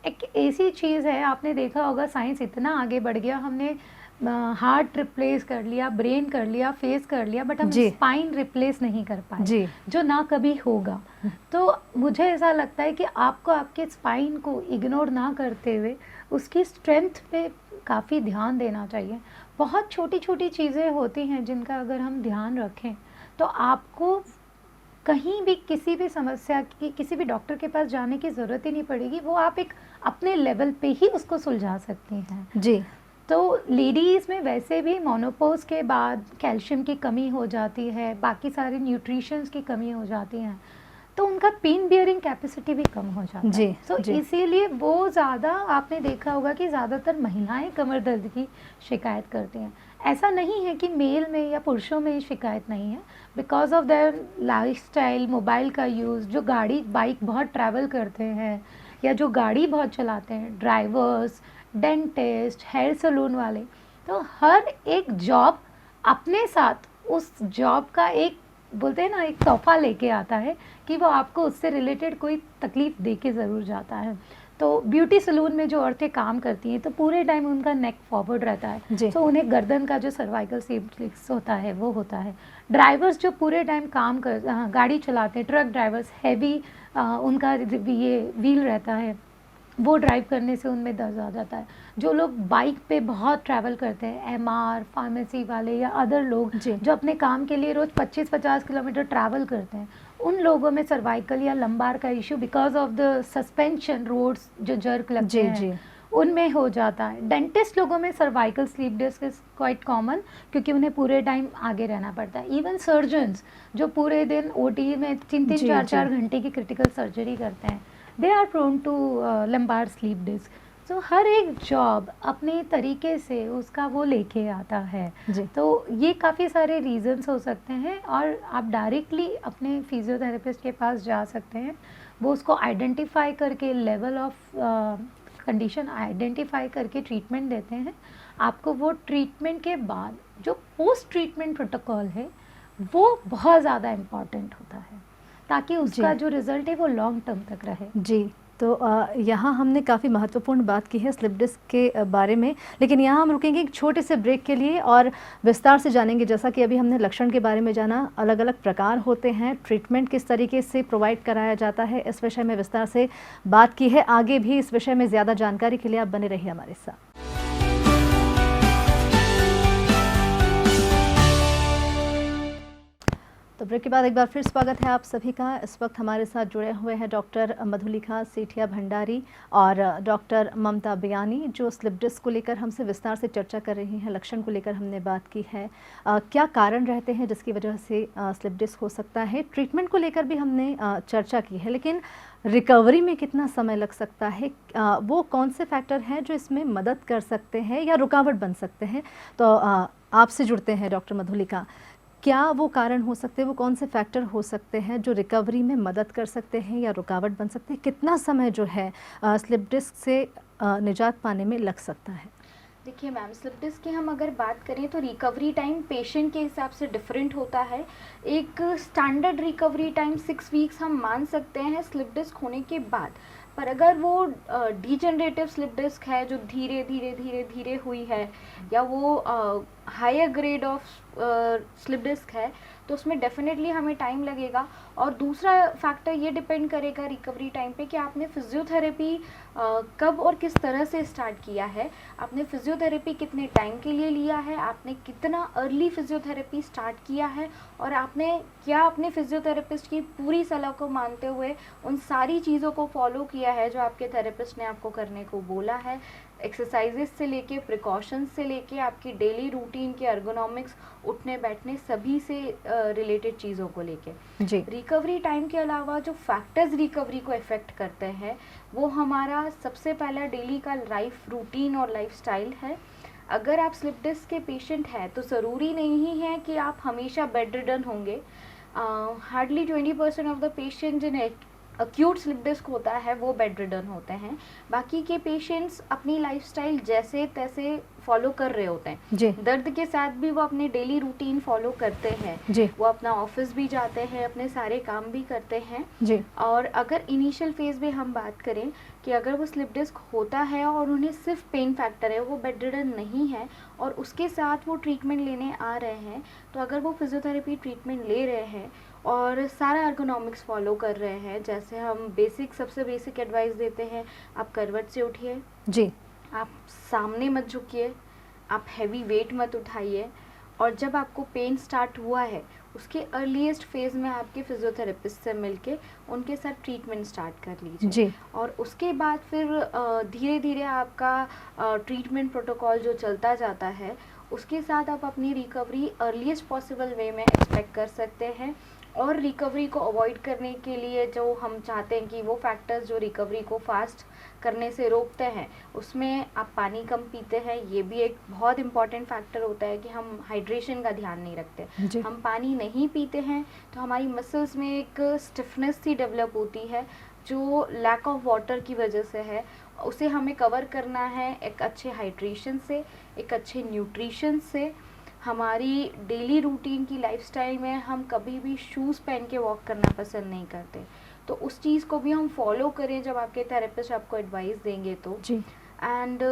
एक ऐसी चीज़ है, आपने देखा होगा साइंस इतना आगे बढ़ गया, हमने हार्ट रिप्लेस कर लिया, ब्रेन कर लिया, फेस कर लिया, बट हम जी। स्पाइन रिप्लेस नहीं कर पाए, जी। जो ना कभी होगा। तो मुझे ऐसा लगता है कि आपको आपके स्पाइन को इग्नोर ना करते हुए उसकी स्ट्रेंथ पे काफ़ी ध्यान देना चाहिए। बहुत छोटी छोटी चीज़ें होती हैं जिनका अगर हम ध्यान रखें तो आपको कहीं भी किसी भी समस्या की किसी भी डॉक्टर के पास जाने की ज़रूरत ही नहीं पड़ेगी। वो आप एक अपने लेवल पे ही उसको सुलझा सकती हैं। जी। तो लेडीज़ में वैसे भी मोनोपोज के बाद कैल्शियम की कमी हो जाती है, बाकी सारे न्यूट्रिशंस की कमी हो जाती हैं, तो उनका पेन बियरिंग कैपेसिटी भी कम हो जाता जी, है। सो जी। इसीलिए वो ज़्यादा, आपने देखा होगा कि ज़्यादातर महिलाएं कमर दर्द की शिकायत करती हैं। ऐसा नहीं है कि मेल में या पुरुषों में शिकायत नहीं है, because of their lifestyle, mobile का यूज़, जो गाड़ी बाइक बहुत ट्रैवल करते हैं या जो गाड़ी बहुत चलाते हैं, ड्राइवर्स, डेंटिस्ट, हेयर सलून वाले, तो हर एक जॉब अपने साथ उस जॉब का एक, बोलते हैं ना, एक तोहफा लेके आता है कि वो आपको उससे रिलेटेड कोई तकलीफ़ दे के ज़रूर जाता है। तो ब्यूटी सलून में जो औरतें काम करती हैं तो पूरे टाइम उनका नेक फॉरवर्ड रहता है, जी। तो उन्हें गर्दन का जो सर्वाइकल सिम्प्लेक्स होता है वो होता है। ड्राइवर्स जो पूरे टाइम काम कर गाड़ी चलाते हैं, ट्रक ड्राइवर्स, हैवी उनका ये व्हील रहता है, वो ड्राइव करने से उनमें दर्द आ जाता है। जो लोग बाइक पे बहुत ट्रैवल करते हैं, एमआर, फार्मेसी वाले या अदर लोग जी। जो अपने काम के लिए रोज़ 25-50 किलोमीटर ट्रैवल करते हैं, उन लोगों में सर्वाइकल या लंबार का issue because of the suspension rods जो जर्क लगते जी, हैं, जी। उनमें हो जाता है। डेंटिस्ट लोगों में cervical slip disc is quite common, क्योंकि उन्हें पूरे टाइम आगे रहना पड़ता है। इवन सर्जन्स जो पूरे दिन ओटी में 3-3, जी, 4-4 जी। घंटे की क्रिटिकल सर्जरी करते हैं, they are prone to lumbar slip disc. So हर एक जॉब अपने तरीके से उसका वो लेके आता है। जी। तो ये काफ़ी सारे रीजंस हो सकते हैं, और आप डायरेक्टली अपने फिजियोथेरेपिस्ट के पास जा सकते हैं। वो उसको आइडेंटिफाई करके लेवल ऑफ कंडीशन आइडेंटिफाई करके ट्रीटमेंट देते हैं आपको। वो ट्रीटमेंट के बाद जो पोस्ट ट्रीटमेंट प्रोटोकॉल है वो बहुत ज़्यादा इम्पॉर्टेंट होता है, ताकि उसका जी। जो रिज़ल्ट है वो लॉन्ग टर्म तक रहे। जी। तो यहाँ हमने काफ़ी महत्वपूर्ण बात की है स्लिप डिस्क के बारे में, लेकिन यहाँ हम रुकेंगे एक छोटे से ब्रेक के लिए और विस्तार से जानेंगे। जैसा कि अभी हमने लक्षण के बारे में जाना, अलग अलग प्रकार होते हैं, ट्रीटमेंट किस तरीके से प्रोवाइड कराया जाता है, इस विषय में विस्तार से बात की है। आगे भी इस विषय में ज़्यादा जानकारी के लिए आप बने रहिए हमारे साथ। तो ब्रेक के बाद एक बार फिर स्वागत है आप सभी का। इस वक्त हमारे साथ जुड़े हुए हैं डॉक्टर मधुलिका सेठिया भंडारी और डॉक्टर ममता बियानी, जो स्लिप डिस्क को लेकर हमसे विस्तार से चर्चा कर रही हैं। लक्षण को लेकर हमने बात की है, क्या कारण रहते हैं जिसकी वजह से स्लिप डिस्क हो सकता है। ट्रीटमेंट को लेकर भी हमने चर्चा की है, लेकिन रिकवरी में कितना समय लग सकता है, वो कौन से फैक्टर हैं जो इसमें मदद कर सकते हैं या रुकावट बन सकते हैं। तो आपसे जुड़ते हैं डॉक्टर मधुलिका, क्या वो कारण हो सकते हैं, वो कौन से फैक्टर हो सकते हैं जो रिकवरी में मदद कर सकते हैं या रुकावट बन सकते हैं? कितना समय जो है स्लिप डिस्क से निजात पाने में लग सकता है? देखिए मैम, स्लिप डिस्क की हम अगर बात करें तो रिकवरी टाइम पेशेंट के हिसाब से डिफरेंट होता है। एक स्टैंडर्ड रिकवरी टाइम 6 वीक्स हम मान सकते हैं स्लिप डिस्क होने के बाद। पर अगर वो डिजेनरेटिव स्लिप डिस्क है जो धीरे धीरे धीरे धीरे हुई है, या वो higher grade of slip disc है, तो उसमें डेफिनेटली हमें टाइम लगेगा। और दूसरा फैक्टर ये डिपेंड करेगा रिकवरी टाइम पे कि आपने फिजियोथेरेपी कब और किस तरह से स्टार्ट किया है, आपने फिजियोथेरेपी कितने टाइम के लिए लिया है, आपने कितना अर्ली फिजियोथेरेपी स्टार्ट किया है, और आपने क्या अपने फिजियोथेरेपिस्ट की पूरी सलाह को मानते हुए उन सारी चीज़ों को फॉलो किया है जो आपके थेरेपिस्ट ने आपको करने को बोला है। एक्सरसाइजेस से लेके, प्रिकॉशंस से लेके, आपकी डेली रूटीन के अर्गोनॉमिक्स, उठने बैठने, सभी से रिलेटेड चीज़ों को लेके। जी। रिकवरी टाइम के अलावा जो फैक्टर्स रिकवरी को इफ़ेक्ट करते हैं, वो हमारा सबसे पहला डेली का लाइफ रूटीन और लाइफस्टाइल है। अगर आप स्लिप डिस्क के पेशेंट हैं तो ज़रूरी नहीं है कि आप हमेशा बेड रिडन होंगे। हार्डली 20% ऑफ द पेशेंट जिन्हें अक्यूट स्लिप डिस्क होता है वो बेड रिडन होते हैं। बाकी के पेशेंट्स अपनी लाइफस्टाइल जैसे तैसे फॉलो कर रहे होते हैं। जी। दर्द के साथ भी वो अपने डेली रूटीन फॉलो करते हैं। जी। वो अपना ऑफिस भी जाते हैं, अपने सारे काम भी करते हैं। जी। और अगर इनिशियल फेज में हम बात करें कि अगर वो स्लिप डिस्क होता है और उन्हें सिर्फ पेन फैक्टर है, वो बेड रिडन नहीं है, और उसके साथ वो ट्रीटमेंट लेने आ रहे हैं, तो अगर वो फिजियोथेरेपी ट्रीटमेंट ले रहे हैं और सारा अर्गोनॉमिक्स फॉलो कर रहे हैं, जैसे हम सबसे बेसिक एडवाइस देते हैं, आप करवट से उठिए, जी। आप सामने मत झुकिए, आप हैवी वेट मत उठाइए, और जब आपको पेन स्टार्ट हुआ है उसके अर्लीस्ट फेज में आपके फिजियोथेरेपिस्ट से मिलके उनके साथ ट्रीटमेंट स्टार्ट कर लीजिए। जी। और उसके बाद फिर धीरे धीरे आपका ट्रीटमेंट प्रोटोकॉल जो चलता जाता है, उसके साथ आप अपनी रिकवरी अर्लीस्ट पॉसिबल वे में एक्सपेक्ट कर सकते हैं। और रिकवरी को अवॉइड करने के लिए जो हम चाहते हैं कि वो फैक्टर्स जो रिकवरी को फास्ट करने से रोकते हैं, उसमें आप पानी कम पीते हैं, ये भी एक बहुत इंपॉर्टेंट फैक्टर होता है कि हम हाइड्रेशन का ध्यान नहीं रखते। जी। हम पानी नहीं पीते हैं तो हमारी मसल्स में एक स्टिफनेस सी डेवलप होती है जो लैक ऑफ वाटर की वजह से है। उसे हमें कवर करना है एक अच्छे हाइड्रेशन से, एक अच्छे न्यूट्रिशन से। हमारी डेली रूटीन की लाइफस्टाइल में हम कभी भी शूज़ पहन के वॉक करना पसंद नहीं करते, तो उस चीज़ को भी हम फॉलो करें जब आपके थेरेपिस्ट आपको एडवाइस देंगे तो। जी। And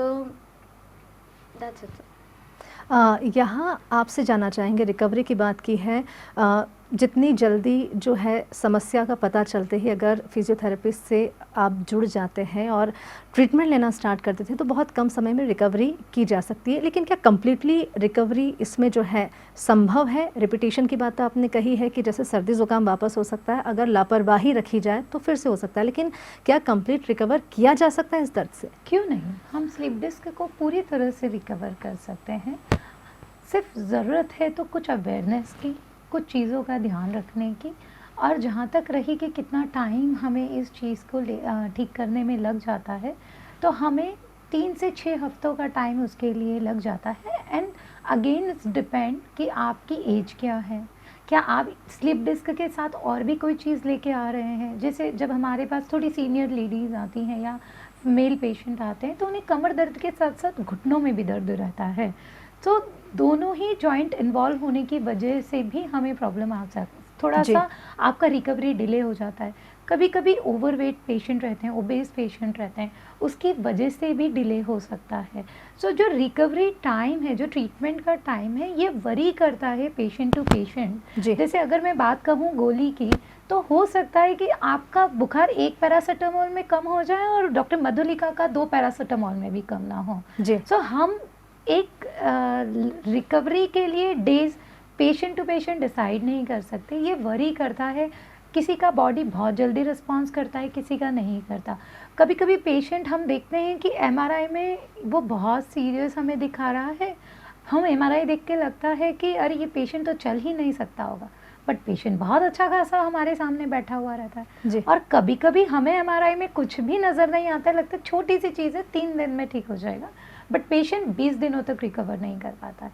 that's it. यहाँ आपसे जानना चाहेंगे, रिकवरी की बात की है, जितनी जल्दी जो है समस्या का पता चलते ही अगर फिजियोथेरेपिस्ट से आप जुड़ जाते हैं और ट्रीटमेंट लेना स्टार्ट कर देते हैं तो बहुत कम समय में रिकवरी की जा सकती है। लेकिन क्या कम्प्लीटली रिकवरी इसमें जो है संभव है? रिपीटेशन की बात तो आपने कही है कि जैसे सर्दी ज़ुकाम वापस हो सकता है, अगर लापरवाही रखी जाए तो फिर से हो सकता है, लेकिन क्या कंप्लीट रिकवर किया जा सकता है इस दर्द से? क्यों नहीं, हम स्लिप डिस्क को पूरी तरह से रिकवर कर सकते हैं। सिर्फ ज़रूरत है तो कुछ अवेयरनेस की, कुछ चीज़ों का ध्यान रखने की, और जहाँ तक रही कि कितना टाइम हमें इस चीज़ को ठीक करने में लग जाता है, तो हमें 3 से 6 हफ्तों का टाइम उसके लिए लग जाता है। एंड अगेन इट्स डिपेंड कि आपकी एज क्या है, क्या आप स्लिप डिस्क के साथ और भी कोई चीज़ लेके आ रहे हैं। जैसे जब हमारे पास थोड़ी सीनियर लेडीज़ आती हैं या मेल पेशेंट आते हैं तो उन्हें कमर दर्द के साथ साथ घुटनों में भी दर्द रहता है, तो दोनों ही जॉइंट इन्वॉल्व होने की वजह से भी हमें प्रॉब्लम आ सकती है, थोड़ा सा आपका रिकवरी डिले हो जाता है। कभी कभी ओवरवेट पेशेंट रहते हैं, ओबेस पेशेंट रहते हैं, उसकी वजह से भी डिले हो सकता है। सो जो रिकवरी टाइम है, जो ट्रीटमेंट का टाइम है, ये वरी करता है पेशेंट टू पेशेंट। जैसे अगर मैं बात कहूँ गोली की, तो हो सकता है कि आपका बुखार 1 पैरासीटामोल में कम हो जाए और डॉक्टर मधुलिका का 2 पैरासीटामोल में भी कम ना हो। सो हम एक रिकवरी के लिए days patient to patient decide नहीं कर सकते, ये वरी करता है। किसी का बॉडी बहुत जल्दी रिस्पॉन्स करता है, किसी का नहीं करता। कभी कभी पेशेंट हम देखते हैं कि एमआरआई में वो बहुत सीरियस हमें दिखा रहा है, हम एमआरआई देख के लगता है कि अरे ये पेशेंट तो चल ही नहीं सकता होगा, बट पेशेंट बहुत अच्छा खासा हमारे सामने बैठा हुआ रहता है। और कभी कभी हमें एमआरआई में कुछ भी नज़र नहीं आता, लगता है छोटी सी चीज़ है, 3 दिन में ठीक हो जाएगा, बट पेशेंट 20 दिनों तक रिकवर नहीं कर पाता है।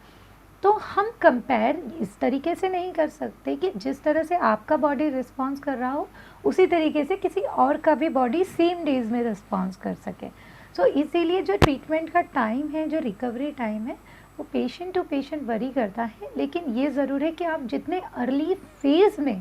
तो हम कंपेयर इस तरीके से नहीं कर सकते कि जिस तरह से आपका बॉडी रिस्पॉन्स कर रहा हो उसी तरीके से किसी और का भी बॉडी सेम डेज में रिस्पॉन्स कर सके। सो इसीलिए जो ट्रीटमेंट का टाइम है, जो रिकवरी टाइम है, वो पेशेंट टू पेशेंट वरी करता है। लेकिन ये ज़रूर है कि आप जितने अर्ली फेज़ में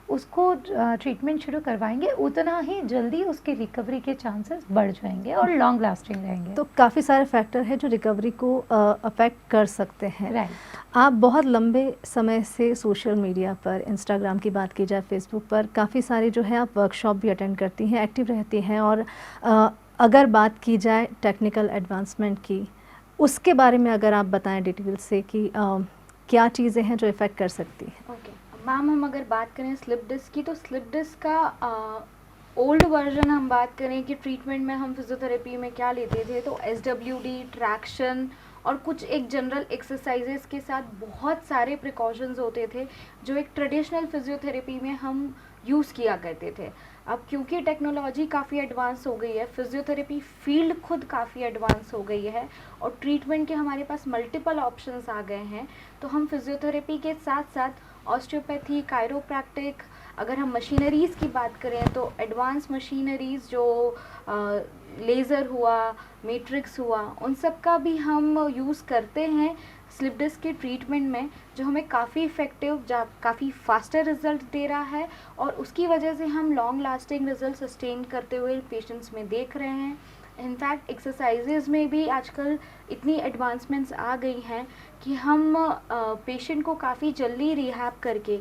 उसको ट्रीटमेंट शुरू करवाएंगे उतना ही जल्दी उसकी रिकवरी के चांसेस बढ़ जाएंगे और लॉन्ग लास्टिंग रहेंगे। तो काफ़ी सारे फैक्टर हैं जो रिकवरी को अफेक्ट कर सकते हैं। राइट। आप बहुत लंबे समय से सोशल मीडिया पर, इंस्टाग्राम की बात की जाए, फेसबुक पर काफ़ी सारे जो है आप वर्कशॉप भी अटेंड करती हैं, एक्टिव रहती हैं। और अगर बात की जाए टेक्निकल एडवांसमेंट की, उसके बारे में अगर आप बताएं डिटेल से कि क्या चीज़ें हैं जो इफ़ेक्ट कर सकती हैं। ओके मैम, हम अगर बात करें स्लिप डिस्क की, तो स्लिप डिस्क का ओल्ड वर्जन हम बात करें कि ट्रीटमेंट में हम फिजियोथेरेपी में क्या लेते थे, तो SWD, ट्रैक्शन और कुछ एक जनरल एक्सरसाइजेस के साथ बहुत सारे प्रिकॉशंस होते थे जो एक ट्रेडिशनल फिजियोथेरेपी में हम यूज़ किया करते थे। अब क्योंकि टेक्नोलॉजी काफ़ी एडवांस हो गई है, फिजियोथेरेपी फील्ड खुद काफ़ी एडवांस हो गई है और ट्रीटमेंट के हमारे पास मल्टीपल ऑप्शंस आ गए हैं, तो हम फिजियोथेरेपी के साथ साथ ऑस्टियोपैथी, कायरोप्रैक्टिक, अगर हम मशीनरीज़ की बात करें तो एडवांस मशीनरीज़ जो लेज़र हुआ, मैट्रिक्स हुआ, उन सब का भी हम यूज़ करते हैं स्लिप डिस्क के ट्रीटमेंट में, जो हमें काफ़ी इफ़ेक्टिव, काफ़ी फास्टर रिजल्ट दे रहा है और उसकी वजह से हम लॉन्ग लास्टिंग रिजल्ट सस्टेन करते हुए पेशेंट्स में देख रहे हैं। इनफैक्ट एक्सरसाइजेज में भी आजकल इतनी एडवांसमेंट्स आ गई हैं कि हम पेशेंट को काफ़ी जल्दी रिहैब करके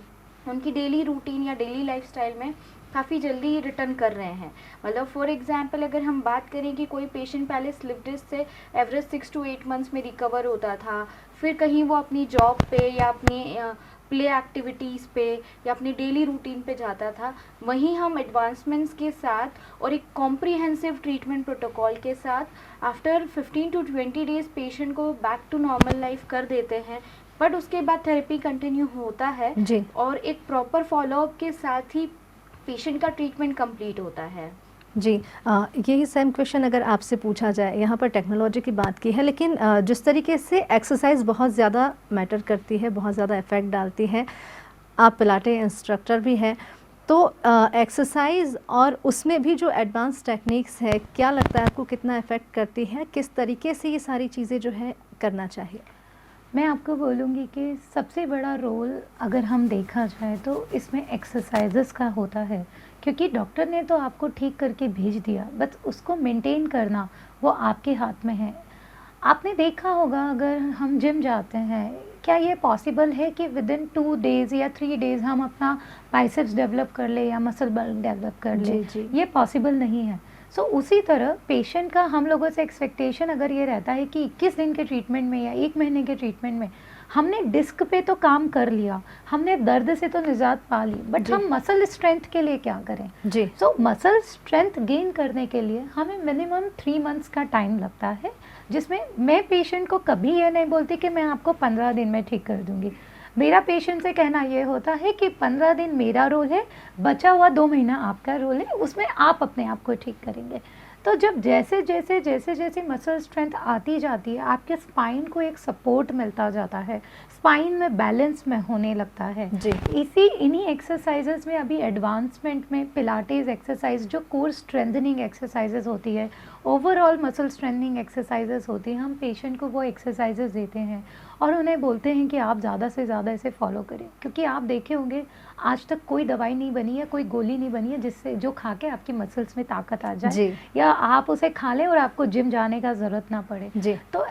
उनकी डेली रूटीन या डेली लाइफस्टाइल में काफ़ी जल्दी रिटर्न कर रहे हैं। मतलब फॉर एग्जांपल अगर हम बात करें कि कोई पेशेंट पहले स्लिप डिस्क से एवरेज 6 to 8 मंथ्स में रिकवर होता था, फिर कहीं वो अपनी जॉब पे या अपनी प्ले एक्टिविटीज़ पे या अपनी डेली रूटीन पे जाता था, वहीं हम एडवांसमेंट्स के साथ और एक कॉम्प्रिहेंसिव ट्रीटमेंट प्रोटोकॉल के साथ आफ्टर 15 to 20 डेज पेशेंट को बैक टू नॉर्मल लाइफ कर देते हैं। बट उसके बाद थेरेपी कंटिन्यू होता है जी। और एक प्रॉपर फॉलोअप के साथ ही पेशेंट का ट्रीटमेंट कंप्लीट होता है। जी, यही सेम क्वेश्चन अगर आपसे पूछा जाए, यहाँ पर टेक्नोलॉजी की बात की है, लेकिन जिस तरीके से एक्सरसाइज बहुत ज़्यादा मैटर करती है, बहुत ज़्यादा इफ़ेक्ट डालती है, आप पिलाटे इंस्ट्रक्टर भी हैं, तो एक्सरसाइज और उसमें भी जो एडवांस टेक्निक्स है, क्या लगता है आपको कितना इफ़ेक्ट करती है, किस तरीके से ये सारी चीज़ें जो है करना चाहिए? मैं आपको बोलूँगी कि सबसे बड़ा रोल अगर हम देखा जाए तो इसमें एक्सरसाइजेस का होता है, क्योंकि डॉक्टर ने तो आपको ठीक करके भेज दिया, बस उसको मेंटेन करना वो आपके हाथ में है। आपने देखा होगा अगर हम जिम जाते हैं, क्या ये पॉसिबल है कि विदिन 2 डेज़ या 3 डेज़ हम अपना बाइसेप्स डेवलप कर ले या मसल बल्क डेवलप कर ले? जी। ये पॉसिबल नहीं है। सो उसी तरह पेशेंट का हम लोगों से एक्सपेक्टेशन अगर ये रहता है कि 21 दिन के ट्रीटमेंट में या 1 महीने के ट्रीटमेंट में हमने डिस्क पे तो काम कर लिया, हमने दर्द से तो निजात पा ली, बट हम मसल स्ट्रेंथ के लिए क्या करें? जी। सो मसल स्ट्रेंथ गेन करने के लिए हमें मिनिमम 3 मंथ्स का टाइम लगता है, जिसमें मैं पेशेंट को कभी ये नहीं बोलती कि मैं आपको 15 दिन में ठीक कर दूंगी। मेरा पेशेंट से कहना ये होता है कि 15 दिन मेरा रोल है, बचा हुआ 2 महीना आपका रोल है, उसमें आप अपने आप को ठीक करेंगे। तो जब जैसे जैसे मसल स्ट्रेंथ आती जाती है, आपके स्पाइन को एक सपोर्ट मिलता जाता है, स्पाइन में बैलेंस में होने लगता है। जी। इन्हीं एक्सरसाइजेज में अभी एडवांसमेंट में पिलाटेस एक्सरसाइज जो कोर स्ट्रेंथनिंग एक्सरसाइजेज होती है, ओवरऑल मसल स्ट्रेंथनिंग एक्सरसाइजेज होती हैं, हम पेशेंट को वो एक्सरसाइजेज देते हैं और उन्हें बोलते हैं कि आप ज़्यादा से ज़्यादा इसे फॉलो करें, क्योंकि आप देखे होंगे आज तक कोई दवाई नहीं बनी है, कोई गोली नहीं बनी है जिससे जो खा के आपकी मसल्स में ताकत आ जाए जी। या आप उसे खा लें और आपको जिम जाने का ज़रूरत ना पड़े। जी। तो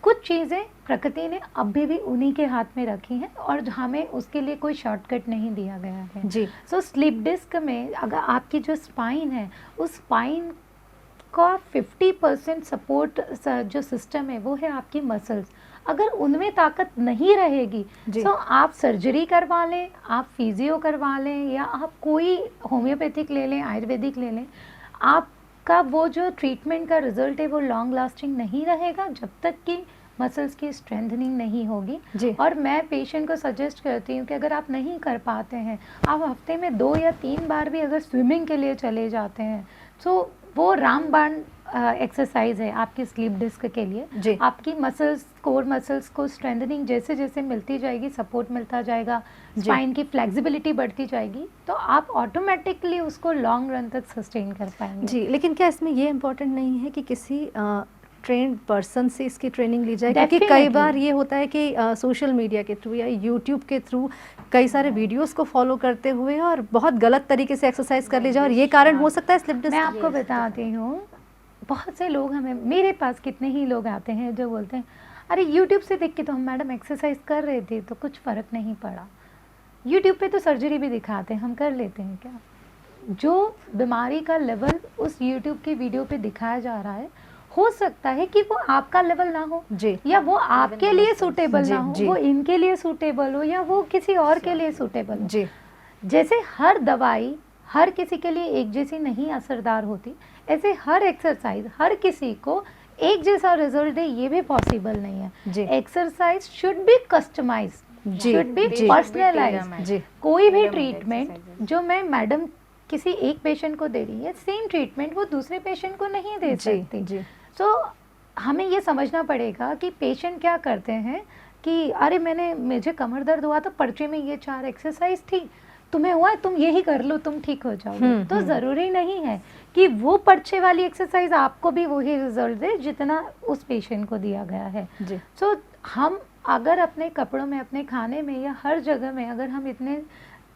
कुछ चीज़ें प्रकृति ने अभी भी उन्हीं के हाथ में रखी हैं और हमें उसके लिए कोई शॉर्टकट नहीं दिया गया है। जी। सो स्लिप डिस्क में अगर आपकी जो स्पाइन है, उस स्पाइन का 50% सपोर्ट जो सिस्टम है वो है आपकी मसल्स। अगर उनमें ताकत नहीं रहेगी तो आप सर्जरी करवा लें, आप फिजियो करवा लें या आप कोई होम्योपैथिक ले लें, आयुर्वेदिक ले लें, आपका वो जो ट्रीटमेंट का रिजल्ट है वो लॉन्ग लास्टिंग नहीं रहेगा जब तक कि मसल्स की स्ट्रेंथनिंग नहीं होगी। और मैं पेशेंट को सजेस्ट करती हूँ कि अगर आप नहीं कर पाते हैं, आप हफ्ते में 2 या 3 बार भी अगर स्विमिंग के लिए चले जाते हैं तो वो रामबाण एक्सरसाइज है आपकी स्लीप डिस्क के लिए। जी। आपकी मसल्स, कोर मसल्स को स्ट्रेंथनिंग जैसे जैसे मिलती जाएगी, सपोर्ट मिलता जाएगा, स्पाइन की फ्लेक्सिबिलिटी बढ़ती जाएगी, तो आप ऑटोमेटिकली उसको लॉन्ग रन तक सस्टेन कर पाएंगे। जी, लेकिन क्या इसमें ये इम्पोर्टेंट नहीं है कि किसी ट्रेन्ड पर्सन से इसकी ट्रेनिंग ली जाए? क्योंकि कई बार ये होता है कि सोशल मीडिया के थ्रू या यूट्यूब के थ्रू कई सारे वीडियोस को फॉलो करते हुए और बहुत गलत तरीके से एक्सरसाइज कर ली जाए, और ये कारण हो सकता है स्लिप डिस्क। मैं आपको बताती हूँ, बहुत से लोग हमें, मेरे पास कितने ही लोग आते हैं जो बोलते हैं अरे यूट्यूब से देख के तो हम मैडम एक्सरसाइज कर रहे थे तो कुछ फ़र्क नहीं पड़ा, यूट्यूब पे तो सर्जरी भी दिखाते हैं, हम कर लेते हैं क्या? जो बीमारी का लेवल उस यूट्यूब की वीडियो पे दिखाया जा रहा है, हो सकता है कि वो आपका लेवल ना हो, जी, या वो आपके लिए सूटेबल जी, ना हो, जी। वो इनके लिए सूटेबल हो, या वो किसी और के लिए सूटेबल हो। जी, जैसे हर दवाई हर किसी के लिए एक जैसी नहीं असरदार होती, ऐसे हर एक्सरसाइज हर किसी को एक जैसा रिजल्ट दे ये भी पॉसिबल नहीं है। जी, एक्सरसाइज शुड बी कस्टमाइज्ड, जी, शुड बी जी, पर्सनलाइज्ड। जी, कोई भी Tailor-made ट्रीटमेंट exercises। जो मैं मैडम किसी एक पेशेंट को दे रही है, सेम ट्रीटमेंट वो दूसरे पेशेंट को नहीं दे जी, सकती। जी, तो हमें ये समझना पड़ेगा कि पेशेंट क्या करते हैं कि अरे मुझे कमर दर्द हुआ तो पर्चे में ये 4 एक्सरसाइज थी, तुम्हें हुआ तुम यही कर लो, तुम ठीक हो जाओगे। तो ज़रूरी नहीं है कि वो पर्चे वाली एक्सरसाइज आपको भी वही रिजल्ट दे जितना उस पेशेंट को दिया गया है। जी, सो हम अगर अपने कपड़ों में, अपने खाने में या हर जगह में अगर हम इतने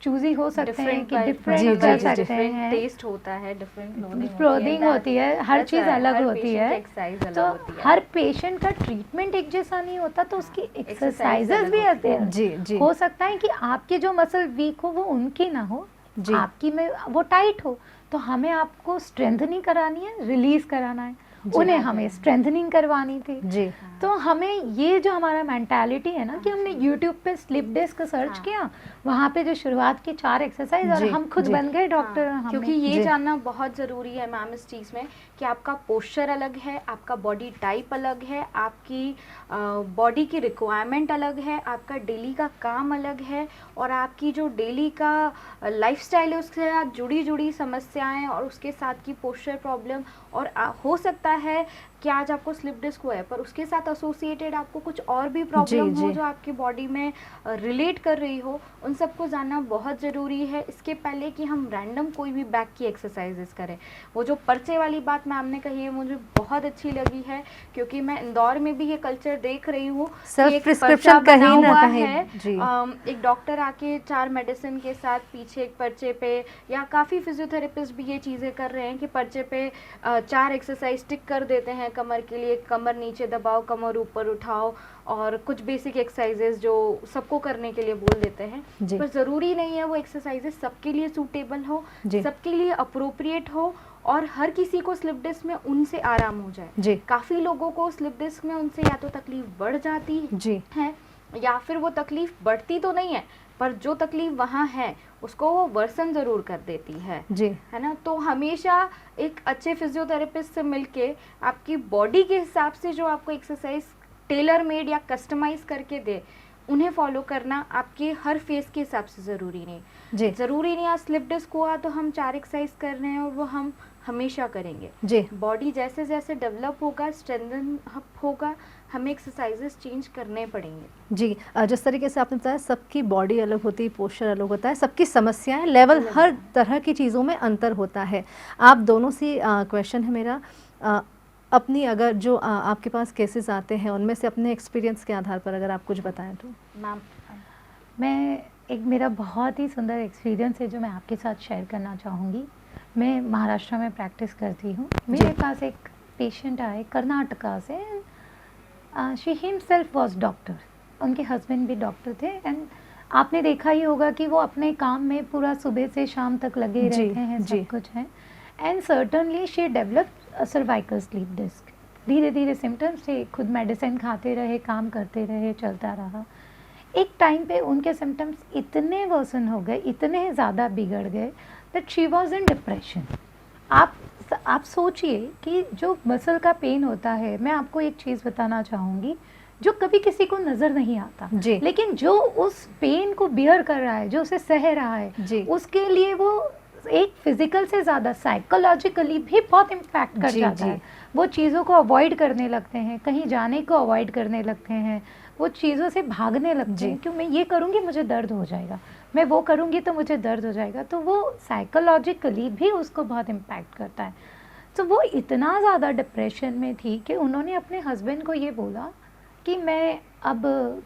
चूजी हो सकते हैं कि जी, डिफरेंट जी, कर जी, जी। सकते हैं, टेस्ट होता है, डिफरेंट क्लोथिंग होती है, हर चीज़ अलग होती है, एक्सरसाइज अलग तो होती है। हर पेशेंट का ट्रीटमेंट एक जैसा नहीं होता, तो उसकी एक्सरसाइजेस अलग भी होती आते हैं। जी, जी, हो सकता है कि आपके जो मसल वीक हो वो उनकी ना हो, जी, आपकी में वो टाइट हो, तो हमें आपको स्ट्रेंथनिंग करानी है, रिलीज कराना है, उन्हें हमें स्ट्रेंथनिंग करवानी थी। जी, तो हमें ये जो हमारा मेंटालिटी है ना कि हमने YouTube pay slip disc search किया, वहाँ पे जो शुरुआत की 4 एक्सरसाइज और जी, हम खुद जी। बन गए डॉक्टर। क्योंकि ये जी। जानना बहुत ज़रूरी है मैम इस चीज़ में कि आपका पोस्चर अलग है, आपका बॉडी टाइप अलग है, आपकी बॉडी की रिक्वायरमेंट अलग है, आपका डेली का काम अलग है, और आपकी जो डेली का लाइफस्टाइल है उसके साथ जुड़ी समस्याएं और उसके साथ की पोस्चर प्रॉब्लम, और हो सकता है कि आज आपको स्लिप डिस्क हुआ है पर उसके साथ एसोसिएटेड आपको कुछ और भी प्रॉब्लम हो जी। जो आपकी बॉडी में रिलेट कर रही हो, उन सबको जानना बहुत ज़रूरी है इसके पहले कि हम रैंडम कोई भी बैक की एक्सरसाइजेस करें। वो जो पर्चे वाली बात मैम ने कही है मुझे बहुत अच्छी लगी है, क्योंकि मैं इंदौर में भी ये कल्चर देख रही हूँ। सेल्फ प्रिस्क्रिप्शन कहीं ना कहीं। जी, एक डॉक्टर आके 4 मेडिसिन के साथ पीछे एक पर्चे पे, या काफ़ी फिजियोथेरेपिस्ट भी ये चीज़ें कर रहे हैं कि पर्चे पे 4 एक्सरसाइज टिक कर देते हैं कमर के लिए, कमर नीचे दबाओ, कमर ऊपर उठाओ, और कुछ बेसिक एक्सरसाइजेस जो सबको करने के लिए बोल देते हैं। जी, पर ज़रूरी नहीं है वो एक्सरसाइजेस सबके लिए सूटेबल हो, जी, सबके लिए अप्रोप्रिएट हो, और हर किसी को स्लिप डिस्क में उनसे आराम हो जाए। जी, काफ़ी लोगों को स्लिप डिस्क में उनसे या तो तकलीफ बढ़ जाती जी, है या फिर वो तकलीफ बढ़ती तो नहीं है पर जो तकलीफ वहाँ है उसको वो वर्सन ज़रूर कर देती जी, है ना। तो हमेशा एक अच्छे फिजियोथेरेपिस्ट से मिलके आपकी बॉडी के हिसाब से जो आपको एक्सरसाइज टेलर मेड या कस्टमाइज करके दे, उन्हें फॉलो करना आपके हर फेस के हिसाब से ज़रूरी नहीं। जी, ज़रूरी नहीं आज स्लिप डिस्क हुआ तो हम 4 एक्सरसाइज कर रहे हैं और वो हम हमेशा करेंगे। जी, बॉडी जैसे जैसे डेवलप होगा, स्ट्रेंथन होगा, हमें एक्सरसाइजेस चेंज करने पड़ेंगे। जी। जिस तरीके से आपने बताया सबकी बॉडी अलग होती है, पोस्चर अलग होता है, सबकी समस्याएं, लेवल, हर तरह की चीज़ों में अंतर होता है। आप दोनों से क्वेश्चन है मेरा, अपनी अगर जो आपके पास केसेस आते हैं उनमें से अपने एक्सपीरियंस के आधार पर अगर आप कुछ बताएं तो। मैम मेरा बहुत ही सुंदर एक्सपीरियंस है जो मैं आपके साथ शेयर करना चाहूँगी। मैं महाराष्ट्र में प्रैक्टिस करती हूँ। मेरे पास एक पेशेंट आए कर्नाटका से, शी हिमसेल्फ वाज डॉक्टर, उनके हस्बैंड भी डॉक्टर थे, एंड आपने देखा ही होगा कि वो अपने काम में पूरा सुबह से शाम तक लगे जी, रहते हैं, जी। सब कुछ है। And certainly she developed cervical slip disc. धीरे धीरे सिम्टम्स से खुद मेडिसिन खाते रहे, काम करते रहे, चलता रहा। एक टाइम पे उनके सिम्टम्स इतने वर्सन हो गए, इतने ज़्यादा बिगड़ गए that she was in depression. आप सोचिए कि जो मसल का पेन होता है, मैं आपको एक चीज़ बताना चाहूँगी जो कभी किसी को नज़र नहीं आता, जी, लेकिन जो उस पेन को बियर कर रहा है, जो उसे सह रहा है, जी, उसके लिए वो एक फिजिकल से ज़्यादा साइकोलॉजिकली भी बहुत इम्पैक्ट कर जी, जाता जी। है। वो चीज़ों को अवॉइड करने लगते हैं, कहीं जाने को अवॉइड करने लगते हैं, वो चीज़ों से भागने लगते जी। हैं, क्यों मैं ये करूँगी मुझे दर्द हो जाएगा, मैं वो करूँगी तो मुझे दर्द हो जाएगा, तो वो साइकोलॉजिकली भी उसको बहुत इम्पैक्ट करता है। तो वो इतना ज़्यादा डिप्रेशन में थी कि उन्होंने अपने हस्बैंड को ये बोला कि मैं अब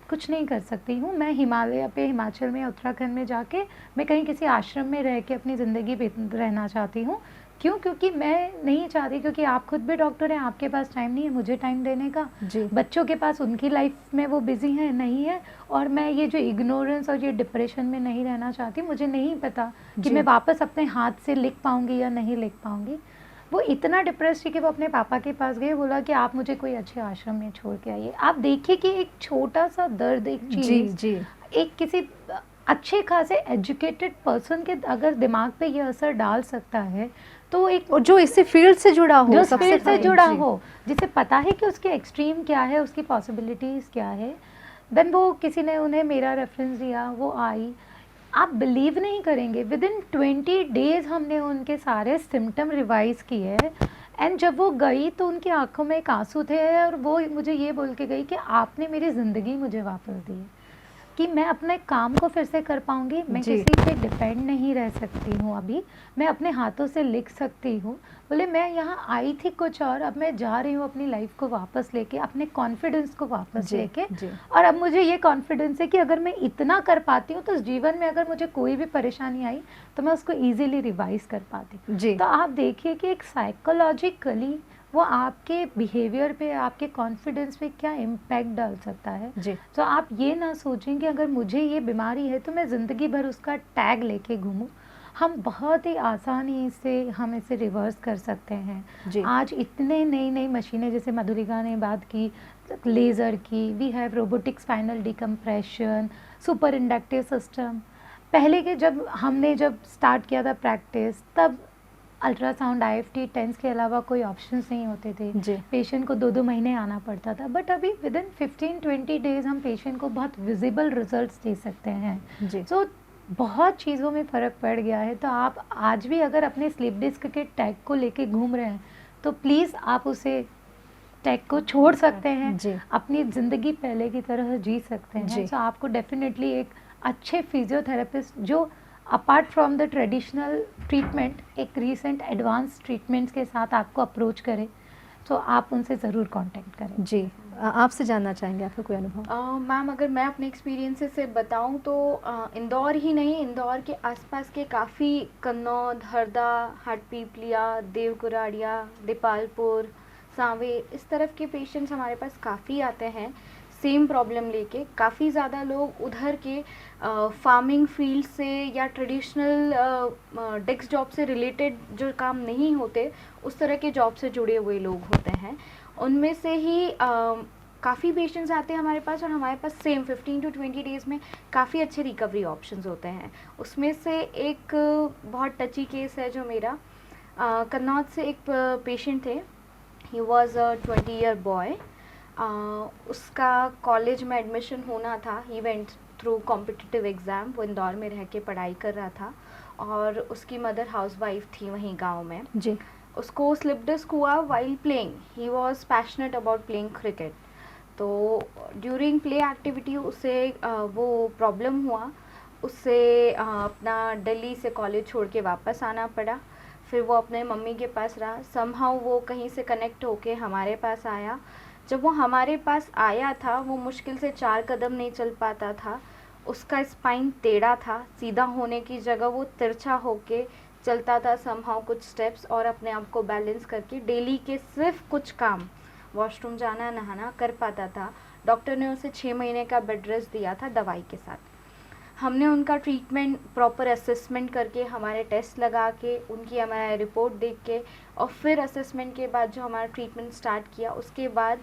कुछ नहीं कर सकती हूँ, मैं हिमालय पे, हिमाचल में, उत्तराखंड में जाके मैं कहीं किसी आश्रम में रह के अपनी ज़िंदगी रहना चाहती हूँ। क्यों? क्योंकि मैं नहीं चाहती, क्योंकि आप खुद भी डॉक्टर हैं, आपके पास टाइम नहीं है मुझे टाइम देने का, जी। बच्चों के पास उनकी लाइफ में वो बिज़ी हैं, नहीं है, और मैं ये जो इग्नोरेंस और ये डिप्रेशन में नहीं रहना चाहती, मुझे नहीं पता कि जी। मैं वापस अपने हाथ से लिख पाऊँगी या नहीं लिख पाऊँगी। वो इतना डिप्रेस थी कि वो अपने पापा के पास गए, बोला कि आप मुझे कोई अच्छे आश्रम में छोड़ के आइए। आप देखिए कि एक छोटा-सा दर्द, एक जी, चीज़, जी। एक किसी अच्छे खासे एजुकेटेड पर्सन के अगर दिमाग पे ये असर डाल सकता है, तो एक और जो इसी फील्ड से जुड़ा हो जो सबसे स्पिरिट से पहले। जुड़ा जी। हो, जिसे पता है कि उसके एक्सट्रीम क्या है, उसकी पॉसिबिलिटीज़ क्या है, देन वो किसी ने उन्हें मेरा रेफरेंस दिया, वो आई। आप बिलीव नहीं करेंगे, विदिन 20 डेज़ हमने उनके सारे सिम्टम रिवाइज़ किए, एंड जब वो गई तो उनकी आँखों में एक आँसू थे, और वो मुझे ये बोल के गई कि आपने मेरी ज़िंदगी मुझे वापस दी है, कि मैं अपने काम को फिर से कर पाऊँगी, मैं जी। किसी पे डिपेंड नहीं रह सकती हूँ अभी, मैं अपने हाथों से लिख सकती हूँ। बोले मैं यहाँ आई थी कुछ और, अब मैं जा रही हूँ अपनी लाइफ को वापस लेके, अपने कॉन्फिडेंस को वापस जी, लेके, जी। और अब मुझे ये कॉन्फिडेंस है कि अगर मैं इतना कर पाती हूँ तो इस जीवन में अगर मुझे कोई भी परेशानी आई तो मैं उसको ईज़िली रिवाइज़ कर पाती हूँ। जी। तो आप देखिए कि एक साइकोलॉजिकली वो आपके बिहेवियर पे, आपके कॉन्फिडेंस पे क्या इम्पैक्ट डाल सकता है। जी। तो आप ये ना सोचें कि अगर मुझे ये बीमारी है तो मैं ज़िंदगी भर उसका टैग लेके घूमूं। हम बहुत ही आसानी से हम इसे रिवर्स कर सकते हैं। जी। आज इतने नई नई मशीनें, जैसे मधुरिका ने बात की लेज़र की, we have robotic spinal decompression, super inductive system. पहले के जब स्टार्ट किया था प्रैक्टिस, तब अल्ट्रासाउंड, IFT, टेंस के अलावा कोई ऑप्शंस नहीं होते थे। जी। पेशेंट को 2-2 महीने आना पड़ता था, बट अभी विदिन 15-20 डेज़ हम पेशेंट को बहुत विजिबल रिजल्ट्स दे सकते हैं। जी। सो बहुत चीज़ों में फ़र्क पड़ गया है। तो आप आज भी अगर अपने स्लीप डिस्क के टैग को लेके घूम रहे हैं तो प्लीज़ आप उसे टैग को छोड़ सकते हैं, जी। अपनी ज़िंदगी पहले की तरह जी सकते हैं। जी। सो आपको डेफिनेटली एक अच्छे फिजियोथेरेपिस्ट, जो apart from the traditional treatment एक रीसेंट एडवांस ट्रीटमेंट्स के साथ आपको अप्रोच करें, तो आप उनसे ज़रूर कांटेक्ट करें। जी। आपसे जानना चाहेंगे आपका कोई अनुभव? मैम, अगर मैं अपने एक्सपीरियंसेस से बताऊं तो इंदौर ही नहीं, इंदौर के आसपास के काफ़ी कन्नौद, हरदा, हाटपीपलिया, देवकुराड़िया, दीपालपुर, सांवे, इस तरफ के पेशेंट्स हमारे पास काफ़ी आते हैं सेम प्रॉब्लम लेके। काफ़ी ज़्यादा लोग उधर के फार्मिंग फील्ड से या ट्रेडिशनल डेस्क जॉब से रिलेटेड जो काम नहीं होते, उस तरह के जॉब से जुड़े हुए लोग होते हैं। उनमें से ही काफ़ी पेशेंट्स आते हैं हमारे पास, और हमारे पास सेम 15 to 20 डेज़ में काफ़ी अच्छे रिकवरी ऑप्शंस होते हैं। उसमें से एक बहुत टची केस है जो मेरा कन्नौज से एक पेशेंट थे। He was a 20-year boy. उसका कॉलेज में एडमिशन होना था। He went through competitive exam. वो इंदौर में रह के पढ़ाई कर रहा था, और उसकी मदर हाउसवाइफ थी वहीं गांव में। जी। उसको स्लिप डिस्क हुआ while playing. He was passionate about playing cricket. तो ड्यूरिंग प्ले एक्टिविटी उसे वो प्रॉब्लम हुआ। उससे अपना दिल्ली से कॉलेज छोड़ के वापस आना पड़ा। फिर वो अपने मम्मी के पास रहा। समहाउ वो कहीं से कनेक्ट होके हमारे पास आया। जब वो हमारे पास आया था, वो मुश्किल से 4 कदम नहीं चल पाता था। उसका स्पाइन टेढ़ा था, सीधा होने की जगह वो तिरछा होके चलता था समहाउ कुछ स्टेप्स, और अपने आप को बैलेंस करके डेली के सिर्फ कुछ काम, वॉशरूम जाना, नहाना कर पाता था। डॉक्टर ने उसे 6 महीने का बेड रेस्ट दिया था दवाई के साथ। हमने उनका ट्रीटमेंट प्रॉपर असेसमेंट करके, हमारे टेस्ट लगा के, उनकी हमारा रिपोर्ट देख के, और फिर असेसमेंट के बाद जो हमारा ट्रीटमेंट स्टार्ट किया, उसके बाद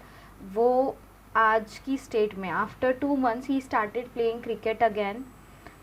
वो आज की स्टेट में after 2 months he started playing cricket again.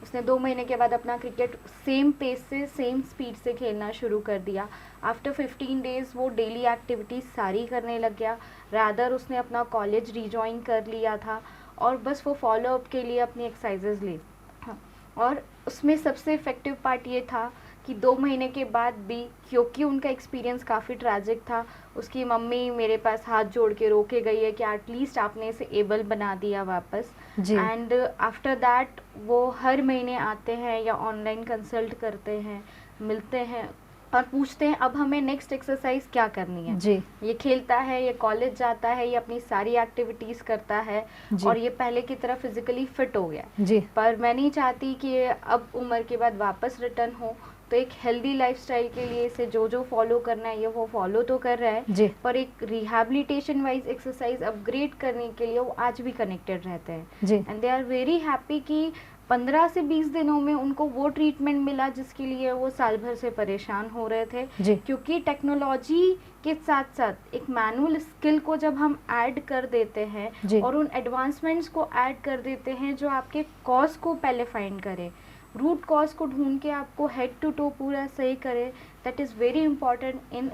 उसने 2 महीने के बाद अपना क्रिकेट सेम पेस से, सेम स्पीड से खेलना शुरू कर दिया। आफ्टर 15 डेज़ वो डेली एक्टिविटीज़ सारी करने लग गया। रादर उसने अपना कॉलेज रीजॉइन कर लिया था, और बस वो फॉलोअप के लिए अपनी एक्सरसाइजेज ली। हाँ, और उसमें सबसे इफ़ेक्टिव पार्ट ये था कि 2 महीने के बाद भी, क्योंकि उनका एक्सपीरियंस काफ़ी ट्रैजिक था, उसकी मम्मी मेरे पास हाथ जोड़ के रो के गई है कि एटलीस्ट आपने इसे एबल बना दिया वापस। जी। एंड आफ्टर दैट वो हर महीने आते हैं या ऑनलाइन कंसल्ट करते हैं, मिलते हैं और पूछते हैं अब हमें नेक्स्ट एक्सरसाइज क्या करनी है। जी। ये खेलता है, ये कॉलेज जाता है, ये अपनी सारी एक्टिविटीज़ करता है जी। और ये पहले की तरह फिजिकली फिट हो गया है। जी। पर मैं नहीं चाहती कि ये अब उम्र के बाद वापस रिटर्न हो, तो एक हेल्दी लाइफस्टाइल के लिए इसे जो जो फॉलो करना है ये वो फॉलो तो कर रहा है, जी। पर एक रिहैबिलिटेशन वाइज एक्सरसाइज अपग्रेड करने के लिए वो आज भी कनेक्टेड रहते हैं। जी। And they are very happy कि 15 से 20 दिनों में उनको वो ट्रीटमेंट मिला जिसके लिए वो साल भर से परेशान हो रहे थे। जी। क्योंकि टेक्नोलॉजी के साथ साथ एक मैनुअल स्किल को जब हम ऐड कर देते हैं जी। और उन एडवांसमेंट्स को ऐड कर देते हैं जो आपके कॉज को पहले फाइंड करे, रूट कॉज को ढूंढ के आपको हेड टू टो पूरा सही करे, that is very important in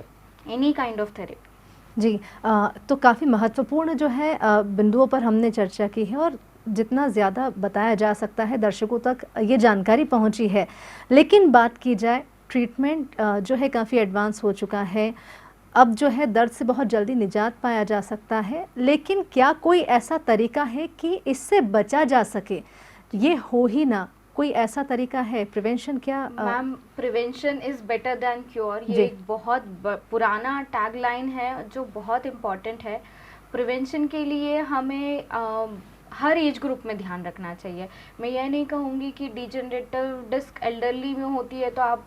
any kind of therapy. जी। तो काफ़ी महत्वपूर्ण जो है बिंदुओं पर हमने चर्चा की है और जितना ज़्यादा बताया जा सकता है दर्शकों तक ये जानकारी पहुंची है। लेकिन बात की जाए ट्रीटमेंट जो है काफ़ी एडवांस हो चुका है, अब जो है दर्द से बहुत जल्दी निजात पाया जा सकता है, लेकिन क्या कोई ऐसा तरीका है कि इससे बचा जा सके, ये हो ही ना, कोई ऐसा तरीका है प्रिवेंशन? क्या ma'am, prevention is better than cure, ये जी। एक बहुत पुराना टैग लाइन है जो बहुत इम्पॉर्टेंट है। प्रिवेंशन के लिए हमें हर एज ग्रुप में ध्यान रखना चाहिए। मैं यह नहीं कहूँगी कि डिजनरेटिव डिस्क एल्डरली में होती है तो आप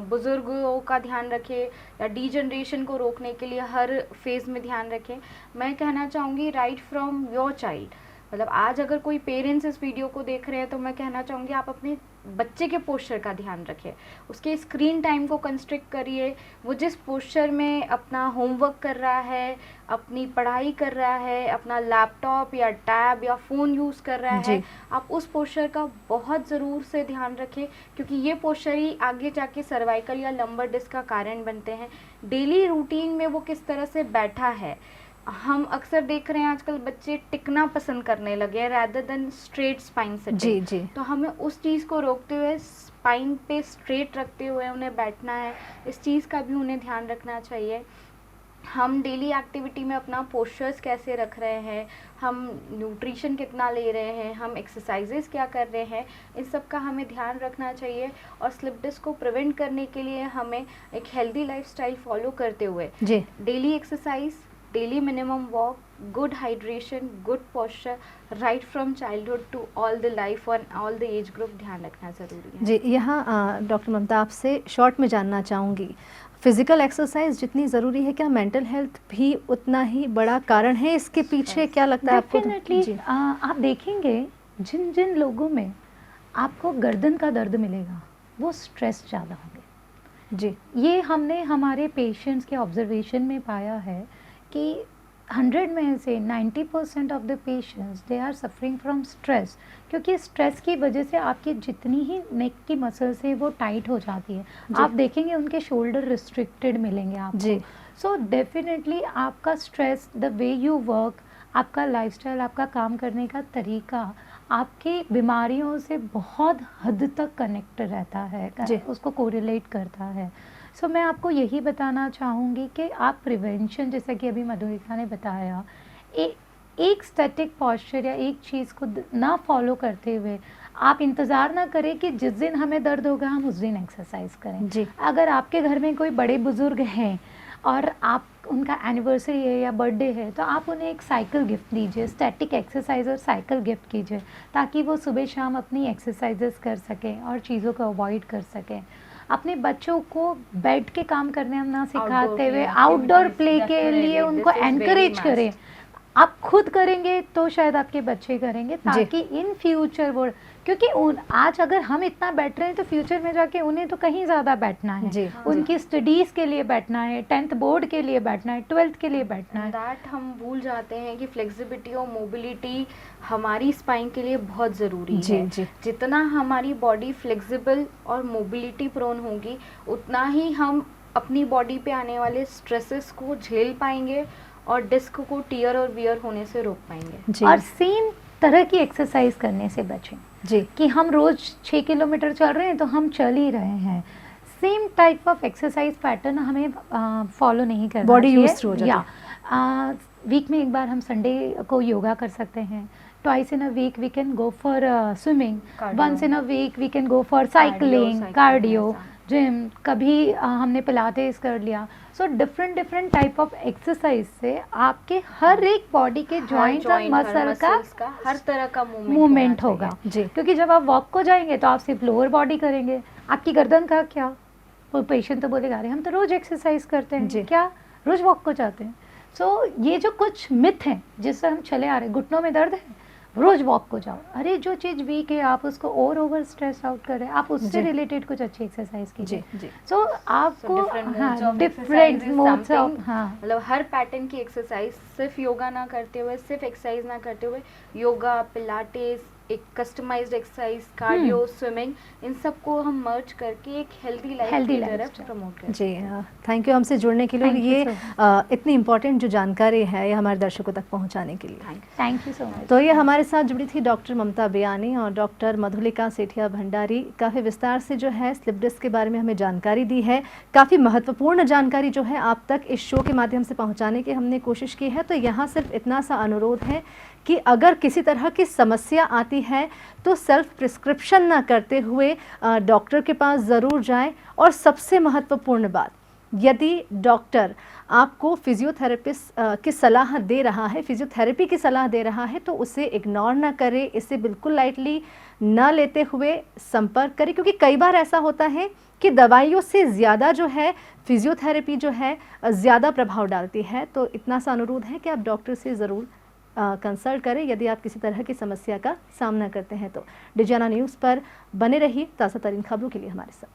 बुज़ुर्गों का ध्यान रखें या डिजनरेशन को रोकने के लिए हर फेज़ में ध्यान रखें। मैं कहना चाहूँगी राइट फ्रॉम योर चाइल्ड, मतलब आज अगर कोई पेरेंट्स इस वीडियो को देख रहे हैं तो मैं कहना चाहूँगी आप अपने बच्चे के पोस्चर का ध्यान रखें, उसके स्क्रीन टाइम को कंस्ट्रिक्ट करिए। वो जिस पोस्चर में अपना होमवर्क कर रहा है, अपनी पढ़ाई कर रहा है, अपना लैपटॉप या टैब या फ़ोन यूज़ कर रहा है, आप उस पोस्चर का बहुत ज़रूर से ध्यान रखें, क्योंकि ये पोस्चर ही आगे जाके सर्वाइकल या लंबर डिस्क का कारण बनते हैं। डेली रूटीन में वो किस तरह से बैठा है, हम अक्सर देख रहे हैं आजकल बच्चे टिकना पसंद करने लगे हैं रैदर देन स्ट्रेट स्पाइन जी। सिटिंग। जी। तो हमें उस चीज़ को रोकते हुए स्पाइन पे स्ट्रेट रखते हुए उन्हें बैठना है, इस चीज़ का भी उन्हें ध्यान रखना चाहिए। हम डेली एक्टिविटी में अपना पोस्चर्स कैसे रख रहे हैं, हम न्यूट्रिशन कितना ले रहे हैं, हम एक्सरसाइजेस क्या कर रहे हैं, इन सब का हमें ध्यान रखना चाहिए। और स्लिप डिस्क को प्रिवेंट करने के लिए हमें एक हेल्दी लाइफस्टाइल फॉलो करते हुए जी। Daily exercise, daily minimum walk, good hydration, good posture, right from childhood to all the life और ऑल द एज ग्रुप ध्यान रखना ज़रूरी है। जी। यहाँ डॉक्टर ममता आपसे शॉर्ट में जानना चाहूँगी, फिज़िकल एक्सरसाइज जितनी ज़रूरी है, क्या मेंटल हेल्थ भी उतना ही बड़ा कारण है इसके पीछे? क्या लगता है आपको? डेफिनेटली जी। आप देखेंगे जिन जिन लोगों में आपको गर्दन का दर्द मिलेगा वो स्ट्रेस ज़्यादा होंगे। जी। ये हमने हमारे पेशेंट्स के ऑब्जर्वेशन में पाया है कि 100 में से 90% of the patients they are suffering from stress, क्योंकि स्ट्रेस की वजह से आपकी जितनी ही नेक की मसल्स है वो टाइट हो जाती है। आप देखेंगे उनके शोल्डर रिस्ट्रिक्टेड मिलेंगे आपको। जी। सो डेफिनेटली आपका stress, the way you work, आपका लाइफस्टाइल, आपका काम करने का तरीका आपकी बीमारियों से बहुत हद तक कनेक्ट रहता है, उसको कोरिलेट करता है। सो मैं आपको यही बताना चाहूँगी कि आप प्रिवेंशन, जैसा कि अभी मधुरिका ने बताया, एक स्टैटिक पॉस्चर या एक चीज़ को ना फॉलो करते हुए आप इंतज़ार ना करें कि जिस दिन हमें दर्द होगा हम उस दिन एक्सरसाइज करें। जी। अगर आपके घर में कोई बड़े बुज़ुर्ग हैं और आप उनका एनिवर्सरी है या बर्थडे है तो आप उन्हें एक साइकिल गिफ्ट दीजिए, स्टैटिक एक्सरसाइज और साइकिल गिफ्ट कीजिए, ताकि वो सुबह शाम अपनी एक्सरसाइजेस कर सकें और चीज़ों को अवॉइड कर सकें। अपने बच्चों को बैठ के काम करने ना सिखाते हुए आउटडोर प्ले के लिए उनको एनकरेज करें। आप खुद करेंगे तो शायद आपके बच्चे करेंगे, ताकि इन फ्यूचर वो, क्योंकि आज अगर हम इतना बैठ रहे हैं तो फ्यूचर में जाके उन्हें तो कहीं ज़्यादा बैठना है। जी। उनकी स्टडीज़ के लिए बैठना है, 10th बोर्ड के लिए बैठना है, 12th के लिए बैठना है। दैट हम भूल जाते हैं कि फ्लेक्सिबिलिटी और मोबिलिटी हमारी स्पाइन के लिए बहुत ज़रूरी है। जी। जितना हमारी बॉडी फ्लेक्सिबल और मोबिलिटी प्रोन होगी उतना ही हम अपनी बॉडी पे आने वाले स्ट्रेसेस को झेल पाएंगे और डिस्क को टीयर और वियर होने से रोक पाएंगे। और सेम तरह की एक्सरसाइज करने से बचें। जी। कि हम रोज़ 6 किलोमीटर चल रहे हैं तो हम चल ही रहे हैं। Same type of exercise pattern हमें फॉलो नहीं करना Body चाहिए। used हो जाती या वीक में एक बार हम संडे को योगा कर सकते हैं, twice in a week we can go for swimming, Cardio. Once in a week we can go for cycling, cycling cardio, ऐसा। जिम, कभी हमने पिलाटेस कर लिया। So different type of exercise से आपके हर एक बॉडी के जॉइंट और मसल का हर तरह का मूवमेंट होगा। जी क्योंकि जब आप वॉक को जाएंगे तो आप सिर्फ लोअर बॉडी करेंगे, आपकी गर्दन का क्या, वो पेशेंट तो बोलेगा अरे हम तो रोज एक्सरसाइज करते जी। हैं, क्या रोज वॉक को जाते हैं। सो ये जो कुछ मिथ हैं जिससे हम चले आ रहे हैं, घुटनों में दर्द है रोज वॉक को जाओ, अरे जो चीज़ वीक है आप उसको और ओवर स्ट्रेस आउट कर रहे हैं, आप उससे जी। रिलेटेड कुछ अच्छी एक्सरसाइज कीजिए। जी जी सो आपको डिफरेंट डिफरेंट मोड्स ऑफ मतलब हर पैटर्न की एक्सरसाइज, सिर्फ योगा ना करते हुए, सिर्फ एक्सरसाइज ना करते हुए, योगा, पिलाटेस, एक कस्टमाइज्ड एक्सरसाइज, कार्डियो, स्विमिंग, इन सबको हम मर्ज करके एक हेल्दी लाइफ Healthy की तरफ lifestyle। प्रमोट करते जी थैंक यू हमसे जुड़ने के लिए। Thank you ये so इतनी इम्पोर्टेंट जो जानकारी है ये हमारे दर्शकों तक पहुंचाने के लिए। Thank you so much. तो ये हमारे साथ जुड़ी थी डॉक्टर ममता बियानी और डॉक्टर मधुलिका सेठिया भंडारी। काफ़ी विस्तार से जो है स्लिप डिस्क के बारे में हमें जानकारी दी है, काफ़ी महत्वपूर्ण जानकारी जो है आप तक इस शो के माध्यम से पहुंचाने की हमने कोशिश की है। तो यहाँ सिर्फ इतना सा अनुरोध है कि अगर किसी तरह की समस्या आती है तो सेल्फ प्रिस्क्रिप्शन ना करते हुए डॉक्टर के पास ज़रूर जाएं। और सबसे महत्वपूर्ण बात, यदि डॉक्टर आपको फिजियोथेरेपिस्ट की सलाह दे रहा है, फिजियोथेरेपी की सलाह दे रहा है, तो उसे इग्नोर ना करें, इसे बिल्कुल लाइटली ना लेते हुए संपर्क करें। क्योंकि कई बार ऐसा होता है कि दवाइयों से ज़्यादा जो है फिजियोथेरेपी जो है ज़्यादा प्रभाव डालती है। तो इतना सा अनुरोध है कि आप डॉक्टर से ज़रूर कंसल्ट करें यदि आप किसी तरह की समस्या का सामना करते हैं। तो डिजियाना न्यूज़ पर बने रहिए ताज़ा तरीन खबरों के लिए हमारे साथ।